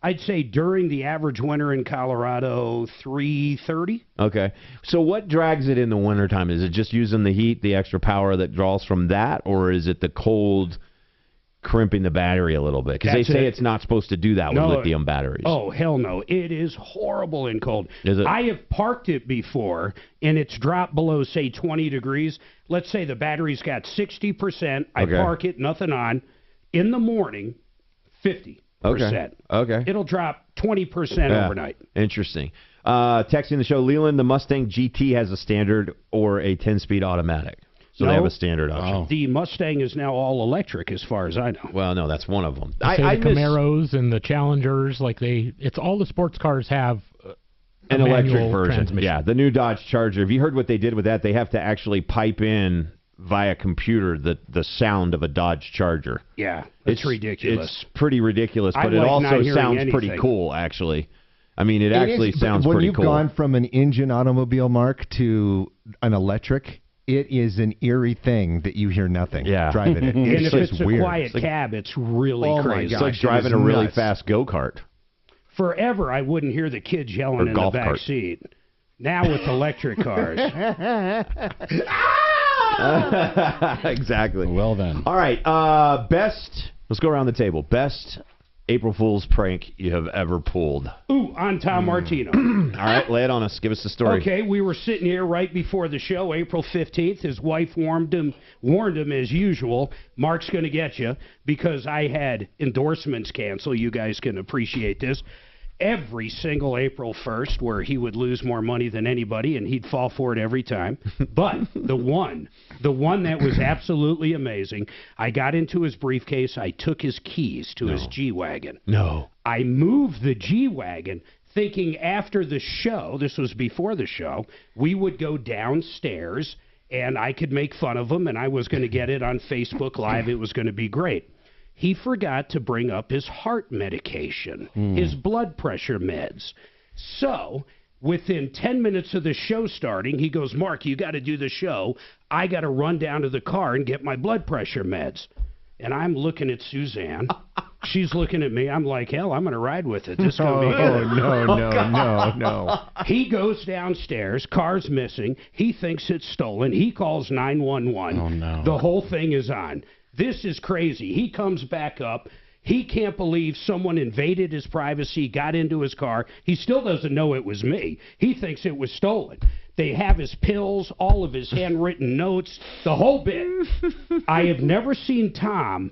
I'd say during the average winter in Colorado, 330. Okay. So what drags it in the wintertime? Is it just using the heat, the extra power that draws from that, or is it the cold... crimping the battery a little bit? Because they say it's not supposed to do that with lithium batteries. Oh, hell no. It is horrible in cold. Is it? I have parked it before, and it's dropped below, say, 20 degrees. Let's say the battery's got 60%. I park it, nothing on. In the morning, 50%. Okay. It'll drop 20% overnight. Interesting. Texting the show, Leland, the Mustang GT has a standard or a 10-speed automatic. So they have a standard option. The Mustang is now all electric, as far as I know. Well, no, that's one of them. The Camaros and the Challengers, it's all the sports cars have an electric version. Yeah, the new Dodge Charger. Have you heard what they did with that? They have to actually pipe in via computer the sound of a Dodge Charger. Yeah, it's ridiculous. It's pretty ridiculous, but it also sounds pretty cool, actually. I mean, it actually sounds pretty cool. When you've gone from an engine automobile, Mark, to an electric... It is an eerie thing that you hear nothing driving it. And if it's a quiet cab, it's really crazy. It's like driving a really fast go-kart. Forever, I wouldn't hear the kids yelling in the back seat. Now with electric cars. Exactly. Well then. All right. Let's go around the table. Best April Fool's prank you have ever pulled. Ooh, on Tom Martino. All right, lay it on us. Give us the story. Okay, we were sitting here right before the show, April 15th. His wife warned him as usual, Mark's going to get you, because I had endorsements cancel. You guys can appreciate this. Every single April 1st, where he would lose more money than anybody, and he'd fall for it every time. But the one that was absolutely amazing, I got into his briefcase, I took his keys to his G-Wagon. No. I moved the G-Wagon thinking after the show, this was before the show, we would go downstairs, and I could make fun of him, and I was going to get it on Facebook Live. It was going to be great. He forgot to bring up his heart medication, his blood pressure meds. So, within 10 minutes of the show starting, he goes, Mark, you got to do the show. I got to run down to the car and get my blood pressure meds. And I'm looking at Suzanne. She's looking at me. I'm like, hell, I'm going to ride with it. This is going to be good. No. He goes downstairs. Car's missing. He thinks it's stolen. He calls 911. Oh, no. The whole thing is on. This is crazy. He comes back up. He can't believe someone invaded his privacy, got into his car. He still doesn't know it was me. He thinks it was stolen. They have his pills, all of his handwritten notes, the whole bit. I have never seen Tom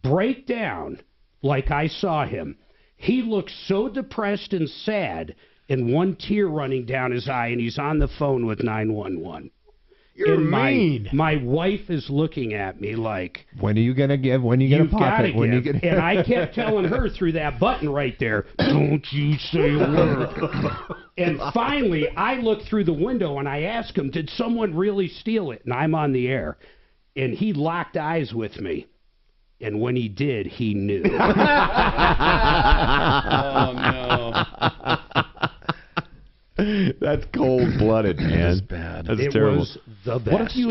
break down like I saw him. He looks so depressed and sad, and one tear running down his eye, and he's on the phone with 911. You're and mean. My wife is looking at me like, when are you going to give? When are you going to pop it? When give. And I kept telling her through that button right there, don't you say a word. And finally, I looked through the window and I asked him, did someone really steal it? And I'm on the air. And he locked eyes with me. And when he did, he knew. Oh, no. That's cold-blooded, man. That's bad. That's terrible. Was the best. What if you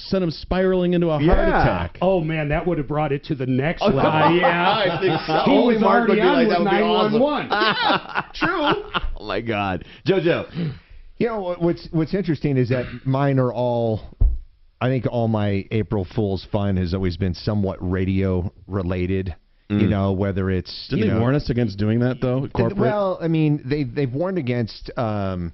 sent him spiraling into a heart attack? Oh, man, that would have brought it to the next level. Yeah, I think so. He was Mark already would be on like, with that would be 911. awesome. True. Oh, my God. JoJo. You know, what's interesting is that mine are all, I think all my April Fool's fun has always been somewhat radio-related. You know, whether it's... Didn't they warn us against doing that, though, corporate? Well, I mean, they've warned against... because,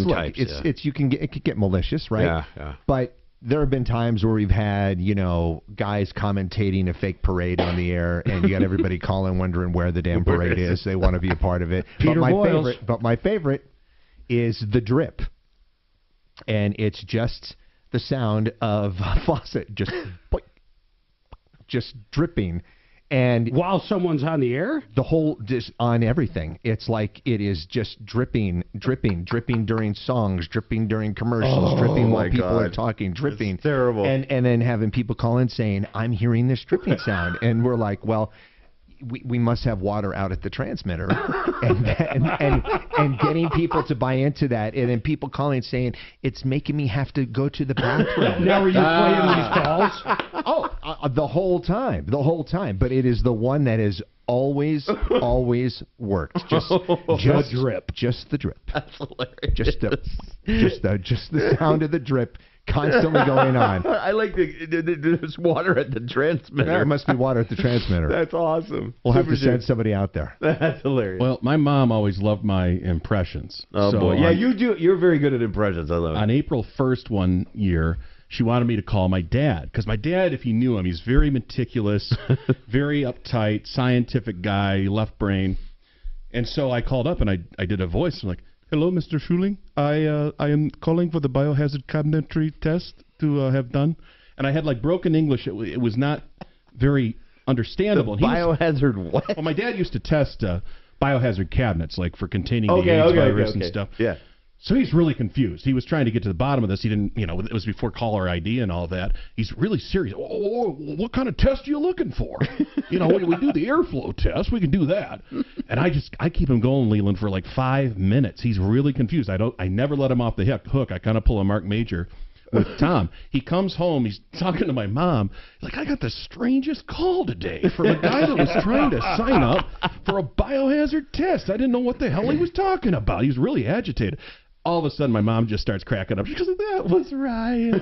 look, types, it could get malicious, right? Yeah. But there have been times where we've had, guys commentating a fake parade on the air, and you got everybody calling wondering where the damn parade is. They want to be a part of it. Peter Boyles. But my favorite is the drip. And it's just the sound of a faucet just dripping. And while someone's on the air? The whole, just on everything. It's like it is just dripping during songs, dripping during commercials, dripping while people are talking, dripping. It's terrible. And then having people call in saying, I'm hearing this dripping sound. And we're like, well, we must have water out at the transmitter. and getting people to buy into that. And then people calling saying, it's making me have to go to the bathroom. Now, are you playing these calls? The whole time. But it is the one that has always worked. Just the drip. Just the drip. That's hilarious. Just the sound of the drip constantly going on. I like there's water at the transmitter. There must be water at the transmitter. That's awesome. We'll have to send somebody out there. That's hilarious. Well, my mom always loved my impressions. Oh, so boy. Yeah, you do. You're very good at impressions. I love it. On April 1st one year, she wanted me to call my dad. Because my dad, if you knew him, he's very meticulous, very uptight, scientific guy, left brain. And so I called up and I did a voice. I'm like, hello, Mr. Schuling. I am calling for the biohazard cabinetry test to have done. And I had like broken English. It was not very understandable. Biohazard what? Well, my dad used to test biohazard cabinets, like for containing the AIDS virus and stuff. Yeah. So he's really confused. He was trying to get to the bottom of this. He didn't, it was before caller ID and all that. He's really serious. Oh, what kind of test are you looking for? We do the airflow test. We can do that. And I keep him going, Leland, for like 5 minutes. He's really confused. I never let him off the hook. I kind of pull a Mark Major with Tom. He comes home. He's talking to my mom. He's like, I got the strangest call today from a guy that was trying to sign up for a biohazard test. I didn't know what the hell he was talking about. He was really agitated. All of a sudden, my mom just starts cracking up. She goes, that was Ryan.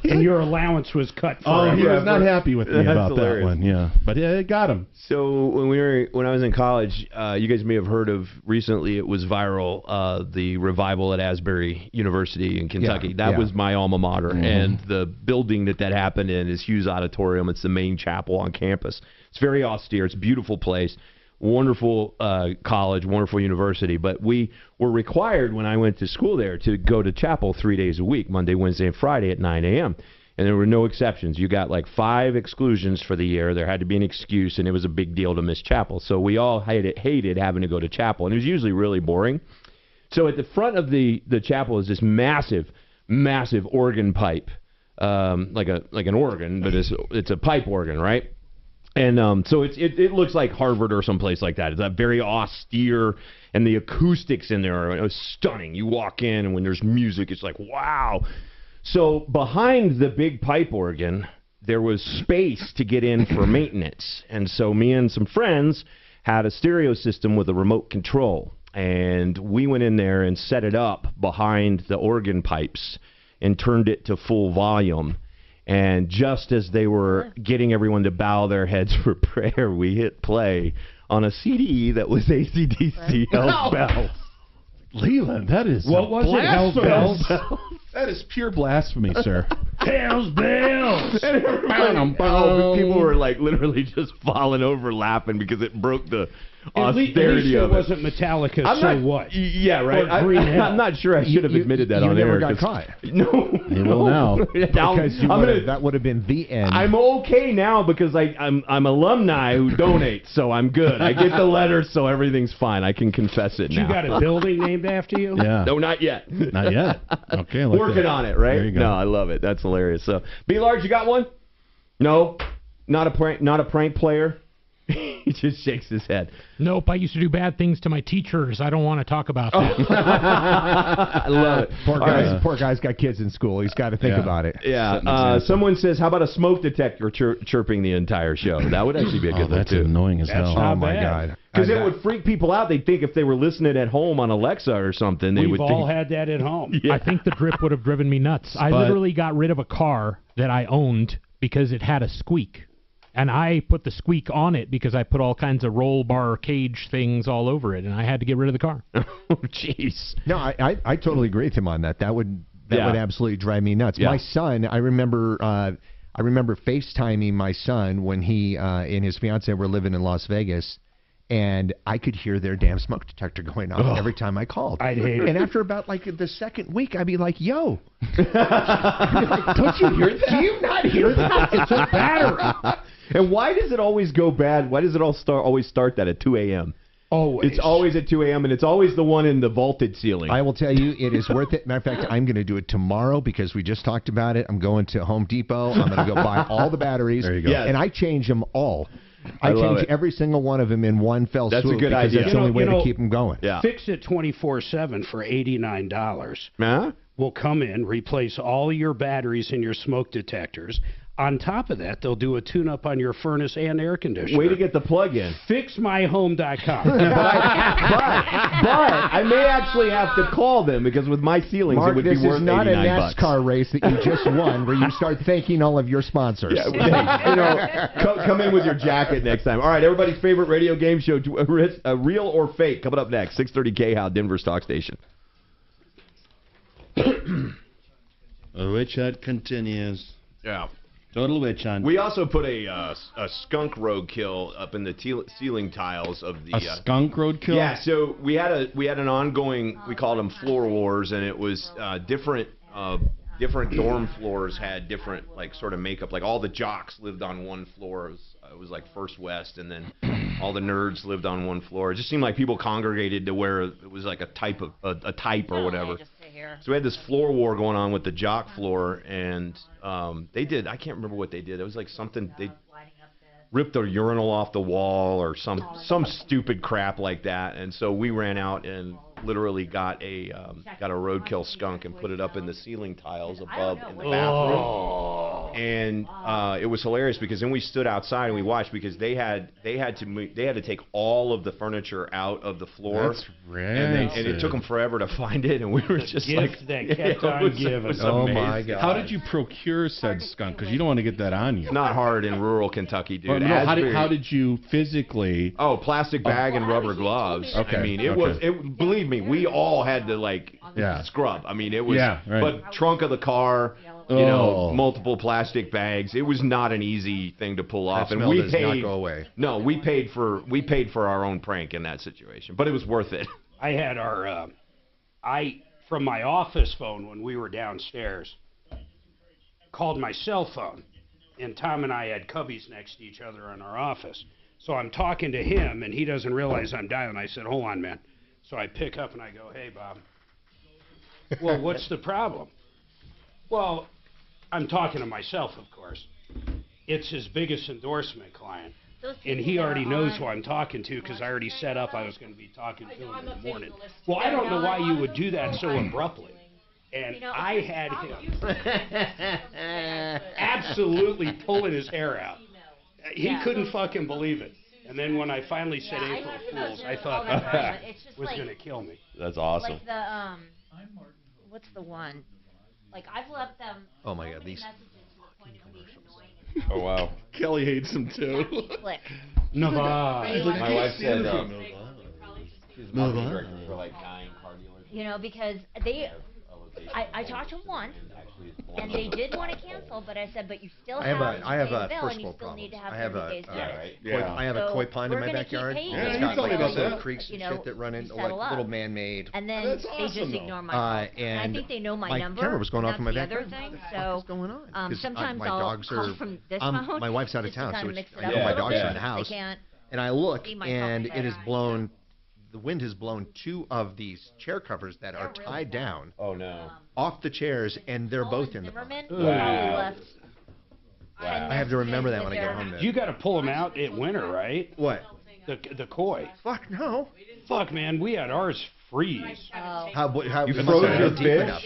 And your allowance was cut for Oh, him. he was not happy with me about hilarious. that one. Yeah, but it got him. So when I was in college, you guys may have heard of recently. It was viral. The revival at Asbury University in Kentucky. That was my alma mater, and the building that happened in is Hughes Auditorium. It's the main chapel on campus. It's very austere. It's a beautiful place. Wonderful college, wonderful university, but we were required when I went to school there to go to chapel 3 days a week, Monday, Wednesday, and Friday at 9 a.m., and there were no exceptions. You got like 5 exclusions for the year. There had to be an excuse, and it was a big deal to miss chapel, so we all hated having to go to chapel, and it was usually really boring. So at the front of the chapel is this massive organ pipe, like an organ, but it's a pipe organ, right? And so it looks like Harvard or someplace like that. It's a very austere, and the acoustics in there are stunning. You walk in, and when there's music, it's like, wow. So behind the big pipe organ, there was space to get in for maintenance. And so me and some friends had a stereo system with a remote control. And we went in there and set it up behind the organ pipes and turned it to full volume. And just as they were getting everyone to bow their heads for prayer, we hit play on a CD that was AC/DC Hell's Bells. Leland, that is What was it? Hell's Bells? That is pure blasphemy, sir. Hell's Bells! People were like literally just falling over laughing because it broke the At least austerity it of it. wasn't Metallica, what? Yeah, right. Or Green Hill. I'm not sure I should have admitted that on never air. got caught. No, You will now. Because that would have been the end. I'm okay now because I'm alumni who donate, so I'm good. I get the letters, so everything's fine. I can confess it now. You got a building named after you? Yeah. No, not yet. Not yet. Okay. I like Working that. on it, right? There you go. No, I love it. That's hilarious. So, B. Large, you got one? No, not a prank player. He just shakes his head. Nope, I used to do bad things to my teachers. I don't want to talk about that. I love it. Poor guy's got kids in school. He's got to think about it. Yeah. Someone says, how about a smoke detector chirping the entire show? That would actually be a good one, That's too. annoying as hell. Oh, my God. Because it would freak people out. They'd think if they were listening at home on Alexa or something, they We've would all think. had that at home. Yeah. I think the drip would have driven me nuts. I literally got rid of a car that I owned because it had a squeak. And I put the squeak on it because I put all kinds of roll bar cage things all over it, and I had to get rid of the car. Oh, jeez. No, I totally agree with him on that. That would absolutely drive me nuts. Yeah. My son, I remember FaceTiming my son when he and his fiance were living in Las Vegas, and I could hear their damn smoke detector going off every time I called. I'd hate it. And after about like the second week, I'd be like, "Yo, don't you hear that? Do you not hear that? It's a battery." And why does it always go bad? Why does it always start that at 2 a.m.? Always. It's always at 2 a.m., and it's always the one in the vaulted ceiling. I will tell you, it is worth it. Matter of fact, I'm going to do it tomorrow because we just talked about it. I'm going to Home Depot. I'm going to go buy all the batteries. There you go. Yes. And I change them all. I love change it. every single one of them in one fell That's a swoop good because idea. that's the only way to keep them going. Yeah. Fix It 24/7 for $89. Huh? Will come in, replace all your batteries in your smoke detectors. On top of that, they'll do a tune-up on your furnace and air conditioner. Way to get the plug in. FixMyHome.com. but I may actually have to call them because with my ceilings, Mark, it would this be worth is not a $89. NASCAR race that you just won where you start thanking all of your sponsors. Yeah, come in with your jacket next time. All right, everybody's favorite radio game show, Real or Fake, coming up next, 630 K-How, Denver's talk station. Witch hunt continues. Yeah. Total witch hunt. We also put a skunk roadkill up in the ceiling tiles of the skunk roadkill. Yeah, so we had an ongoing. We called them floor wars, and it was different dorm floors had different like sort of makeup. Like all the jocks lived on one floor. It was like First West, and then all the nerds lived on one floor. It just seemed like people congregated to where it was like a type or whatever. So we had this floor war going on with the jock floor, and they did. I can't remember what they did. It was like something they ripped a urinal off the wall or some stupid crap like that. And so we ran out and literally got a roadkill skunk and put it up in the ceiling tiles above in the bathroom. And it was hilarious because then we stood outside and we watched because they had to take all of the furniture out of the floor. That's and it took them forever to find it, and we were just like, that kept on giving. It was Oh amazing. my God! How did you procure said skunk? Because you don't want to get that on you. It's not hard in rural Kentucky, dude. Well, no, how did you physically? Oh, plastic bag and rubber gloves. Okay, I mean, it was. Believe me, we all had to scrub. I mean, it was. Yeah, right. But trunk of the car, multiple plastic bags. It was not an easy thing to pull off, That and smell we does paid. not go away. No, we paid for our own prank in that situation, but it was worth it. I had from my office phone when we were downstairs, called my cell phone, and Tom and I had cubbies next to each other in our office. So I'm talking to him, and he doesn't realize I'm dialing. I said, hold on, man. So I pick up and I go, hey, Bob. Well, what's the problem? Well, I'm talking to myself, of course. It's his biggest endorsement client. And he already knows who I'm talking to because I already set up I was going to be talking to him in the morning. Well, I don't know why you would do that so abruptly. And I had him absolutely pulling his hair out. He couldn't fucking believe it. And then when I finally said April Fools, I thought that was going to kill me. That's awesome. Like the what's the one? Like I've left them. Oh my God, these messages to the point of being annoying. Oh wow. Kelly hates them too. Click. Nava. My wife said she's a marketing director for like 9 car dealers You know, because I talked to them once, and they did want to cancel, but I said, but you still have to I have pay the a bill, first and you world still problem. need to have I have 30 days notice. I have a koi pond in my backyard. It's got like little creeks and shit that run in, like little man-made. And then they just ignore my call. And I think they know my number. My camera was going off in my backyard. backyard. So what's going on? sometimes my I'll dogs call from this phone. My wife's out of just to town, kind so of mix I it up know a my little dogs bit. are in the house. They can't And I look, see my and phone. it has blown. The wind has blown 2 of these chair covers that are really tied down. Oh no! Off the chairs, and they're both in the pond. Wow. I have to remember that when I get home. You got to pull them out in winter, right? What? The koi. Fuck no. Fuck, man, we had ours freeze. How You it froze must have your been deep fish? enough.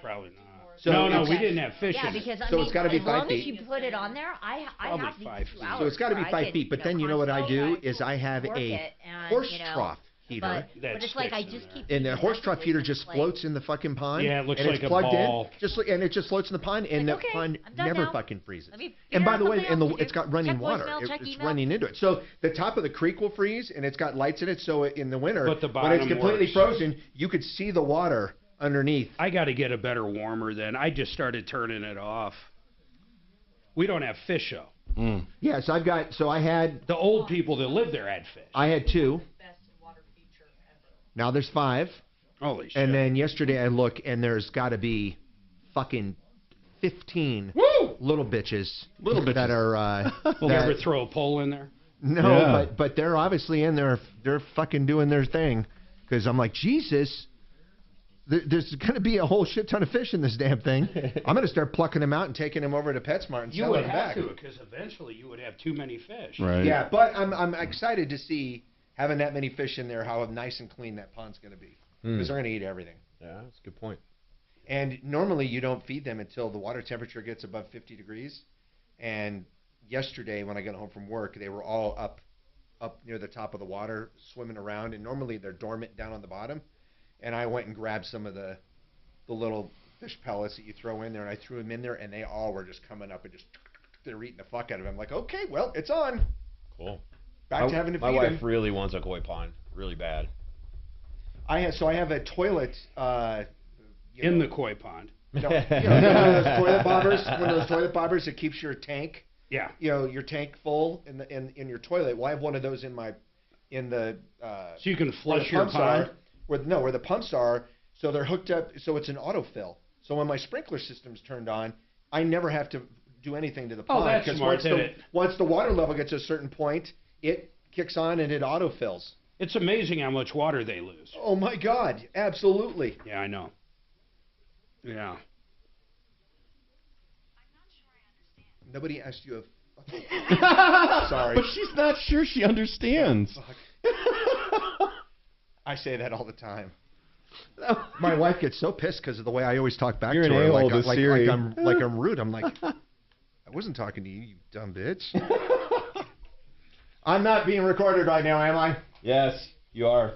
Probably not. So no, it's- we didn't have fish Yeah, in it. because I So mean, it's gotta be as 5 long feet. as you put it on there, I Probably have these 5 2 feet. hours. So it's got to be where I 5 could, feet. But then you know what I do is I have work a it and, horse you know, trough heater. But it's like I just keep. And the thinking horse that's trough what heater it's just like. floats in the fucking pond. Yeah, it looks and like it's a plugged ball. in, and it just floats in the pond, and Like, the okay, pond I'm done never now. fucking freezes. Let me And figure by out the way, something else to do. it's got running Check water. voicemail, check It's email. running into it. So the top of the creek will freeze, and it's got lights in it. So in the winter, But the when it's bottom completely works. frozen, you could see the water underneath. I got to get a better warmer then. I just started turning it off. We don't have fish, though. Yes, I had The old people that lived there had fish. I had 2. Now there's 5. Holy shit. And then yesterday I look, and there's got to be fucking 15 little bitches that are. You ever throw a pole in there? No, Yeah. but they're obviously in there. They're fucking doing their thing. Because I'm like, Jesus, there's going to be a whole shit ton of fish in this damn thing. I'm going to start plucking them out and taking them over to PetSmart and You selling would them have back. to, because eventually you would have too many fish. Right. Yeah, but I'm excited to see having that many fish in there, how nice and clean that pond's going to be. Because they're going to eat everything. Yeah, that's a good point. And normally you don't feed them until the water temperature gets above 50 degrees. And yesterday when I got home from work, they were all up near the top of the water, swimming around. And normally they're dormant down on the bottom. And I went and grabbed some of the little fish pellets that you throw in there, and I threw them in there, and they all were just coming up and just they're eating the fuck out of them. I'm like, okay, well, it's on. Cool. Back to having to feed My wife them. really wants a koi pond, really bad. I have a toilet In the koi pond. No, one of those toilet bobbers. One of those toilet bobbers that keeps your tank. Yeah. Your tank full in your toilet. Well, I have one of those in the. So you can where the flush your pumps pond. are. Where the pumps are. So they're hooked up. So it's an autofill. So when my sprinkler system's turned on, I never have to do anything to the pond. Oh, that's 'cause smart, once the water level gets to a certain point, it kicks on and it autofills. It's amazing how much water they lose. Oh my God! Absolutely. Yeah, I know. Yeah. Nobody asked you a. Sorry. But she's not sure she understands. I say that all the time. My wife gets so pissed because of the way I always talk back You're to an her, a-hole like, to like Siri. I'm rude. I'm like, I wasn't talking to you, you dumb bitch. I'm not being recorded right now, am I? Yes, you are.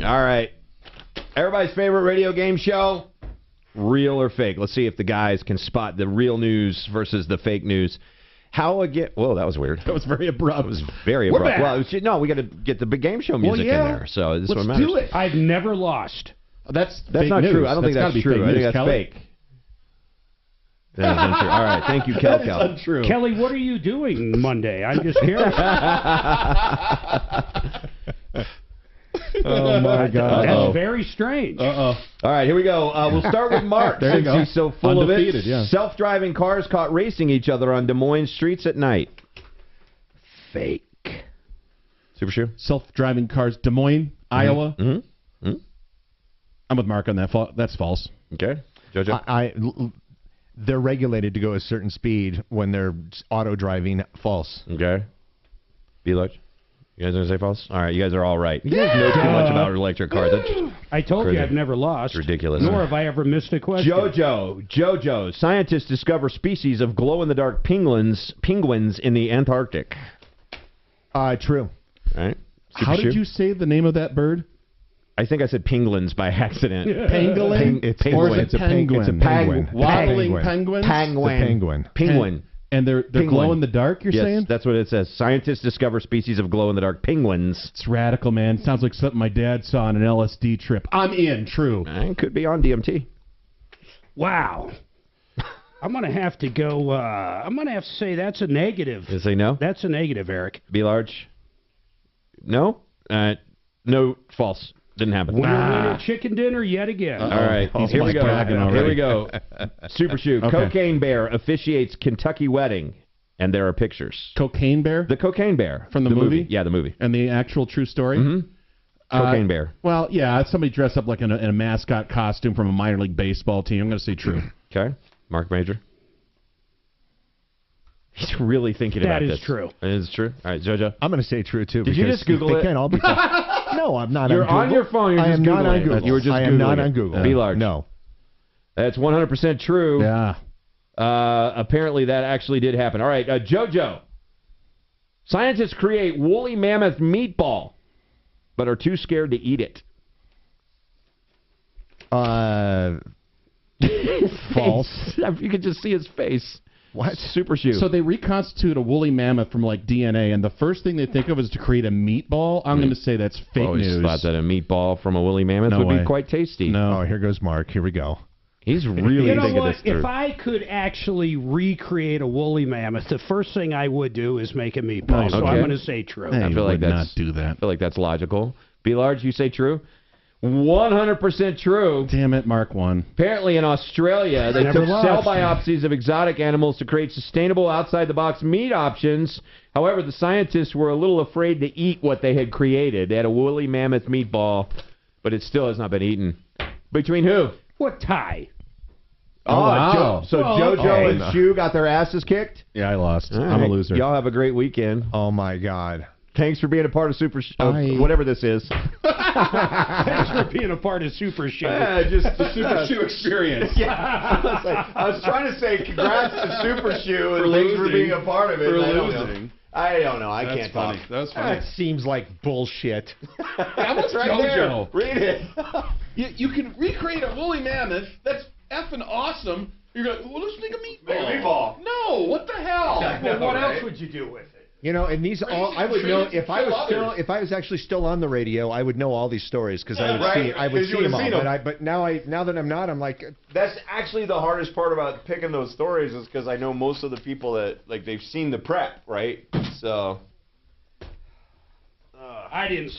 All right. Everybody's favorite radio game show, real or fake? Let's see if the guys can spot the real news versus the fake news. How again? Whoa, that was weird. That was very abrupt. That was very We're abrupt. back. Well, no, we got to get the big game show music yeah. in there. So this is what Let's matters. do it. I've never lost. That's That's fake not news. true. I don't think gotta that's be true. fake I think news, that's Kelly. fake. That is untrue. All right. Thank you, Kel. That is untrue. Kelly, what are you doing Monday? I'm just curious. Oh my God. That's very strange. Uh-oh. All right, here we go. We'll start with Mark. There you since go. He's so full Undefeated, of it. yeah. Self-driving cars caught racing each other on Des Moines streets at night. Fake. Super Shoe? Self-driving cars, Des Moines, Iowa. Mm-hmm. I'm with Mark on that. That's false. Okay. JoJo? They're regulated to go a certain speed when they're auto driving. False. Okay. Felix? You guys going to say false? All right, you guys are all right. You guys know too much about electric cars. That's I told crazy. you I've never lost. It's ridiculous. Nor have I ever missed a question. JoJo. Scientists discover species of glow-in-the-dark penguins in the Antarctic. True. All right. How did you say the name of that bird? I think I said penguins by accident. Pangolin? It's Or is penguin. it penguin? It's a penguin. Wobbling penguins? The penguin. Penguin. And they're glow in the dark, you're yes, saying? That's what it says. Scientists discover species of glow-in-the-dark penguins. It's radical, man. Sounds like something my dad saw on an LSD trip. I'm in, true. It could be on DMT. Wow. I'm going to have to go, I'm going to have to say that's a negative. You say no? That's a negative, Eric. Be large? No? No, false. Didn't happen. Winner chicken dinner yet again. All right, here we go. Here we go. Super Shoe. Okay. Cocaine Bear officiates Kentucky wedding, and there are pictures. Cocaine Bear? The Cocaine Bear. From the movie? Yeah, the movie. And the actual true story? Mm-hmm. Cocaine Bear. Well, yeah, somebody dressed up like in a mascot costume from a minor league baseball team. I'm going to say true. Okay. Mark Major. He's really thinking about this. That is true. It is true. All right, JoJo. I'm going to say true, too. Did you just Google they it? can't all be No, I'm not You're on Google. on your phone. You're I just am Googling not on it. Google. You were just I am not Googling on it. Google. Be large. No. That's 100% true. Yeah. Apparently that actually did happen. All right, JoJo. Scientists create woolly mammoth meatball, but are too scared to eat it. False. You could just see his face. What? Super Shoe. So they reconstitute a woolly mammoth from like DNA, and the first thing they think of is to create a meatball. I'm going to say that's fake always news. thought that a meatball from a woolly mammoth No would way. be quite tasty. No. Oh, here goes Mark. Here we go. He's really You know thinking what? this through. If I could actually recreate a woolly mammoth, the first thing I would do is make a meatball. Nice. So Okay. I'm going to say true. Hey, I you feel like would that's not do that. I feel like that's logical. Be large. You say true. 100% true. Damn it, Mark won. Apparently in Australia, they Never took lost. cell biopsies of exotic animals to create sustainable outside-the-box meat options. However, the scientists were a little afraid to eat what they had created. They had a woolly mammoth meatball, but it still has not been eaten. Between who? What tie? Oh, wow. So JoJo and Shu got their asses kicked? Yeah, I lost. All I'm a right. loser. Y'all have a great weekend. Oh, my God. Thanks for being a part of whatever this is. Thanks for being a part of Super Show. Just the Super Shoe experience. Yeah, I was trying to say congrats to Super Shoe and thanks for being a part of it. For I don't losing. know. I don't know. I That's can't funny. talk. That was funny. That seems like bullshit. That's right JoJo. there. Read it. You can recreate a woolly mammoth. That's effing awesome. You're going, well, let's make a meatball. Make a meatball. No, what the hell? Well, What else would you do with it? You know, and these all I would know if I was actually still on the radio, I would know all these stories because I would Right, I would 'cause you see them would've all. seen them. But now that I'm not, I'm like, That's actually the hardest part about picking those stories is because I know most of the people that they've seen the prep, right? So I didn't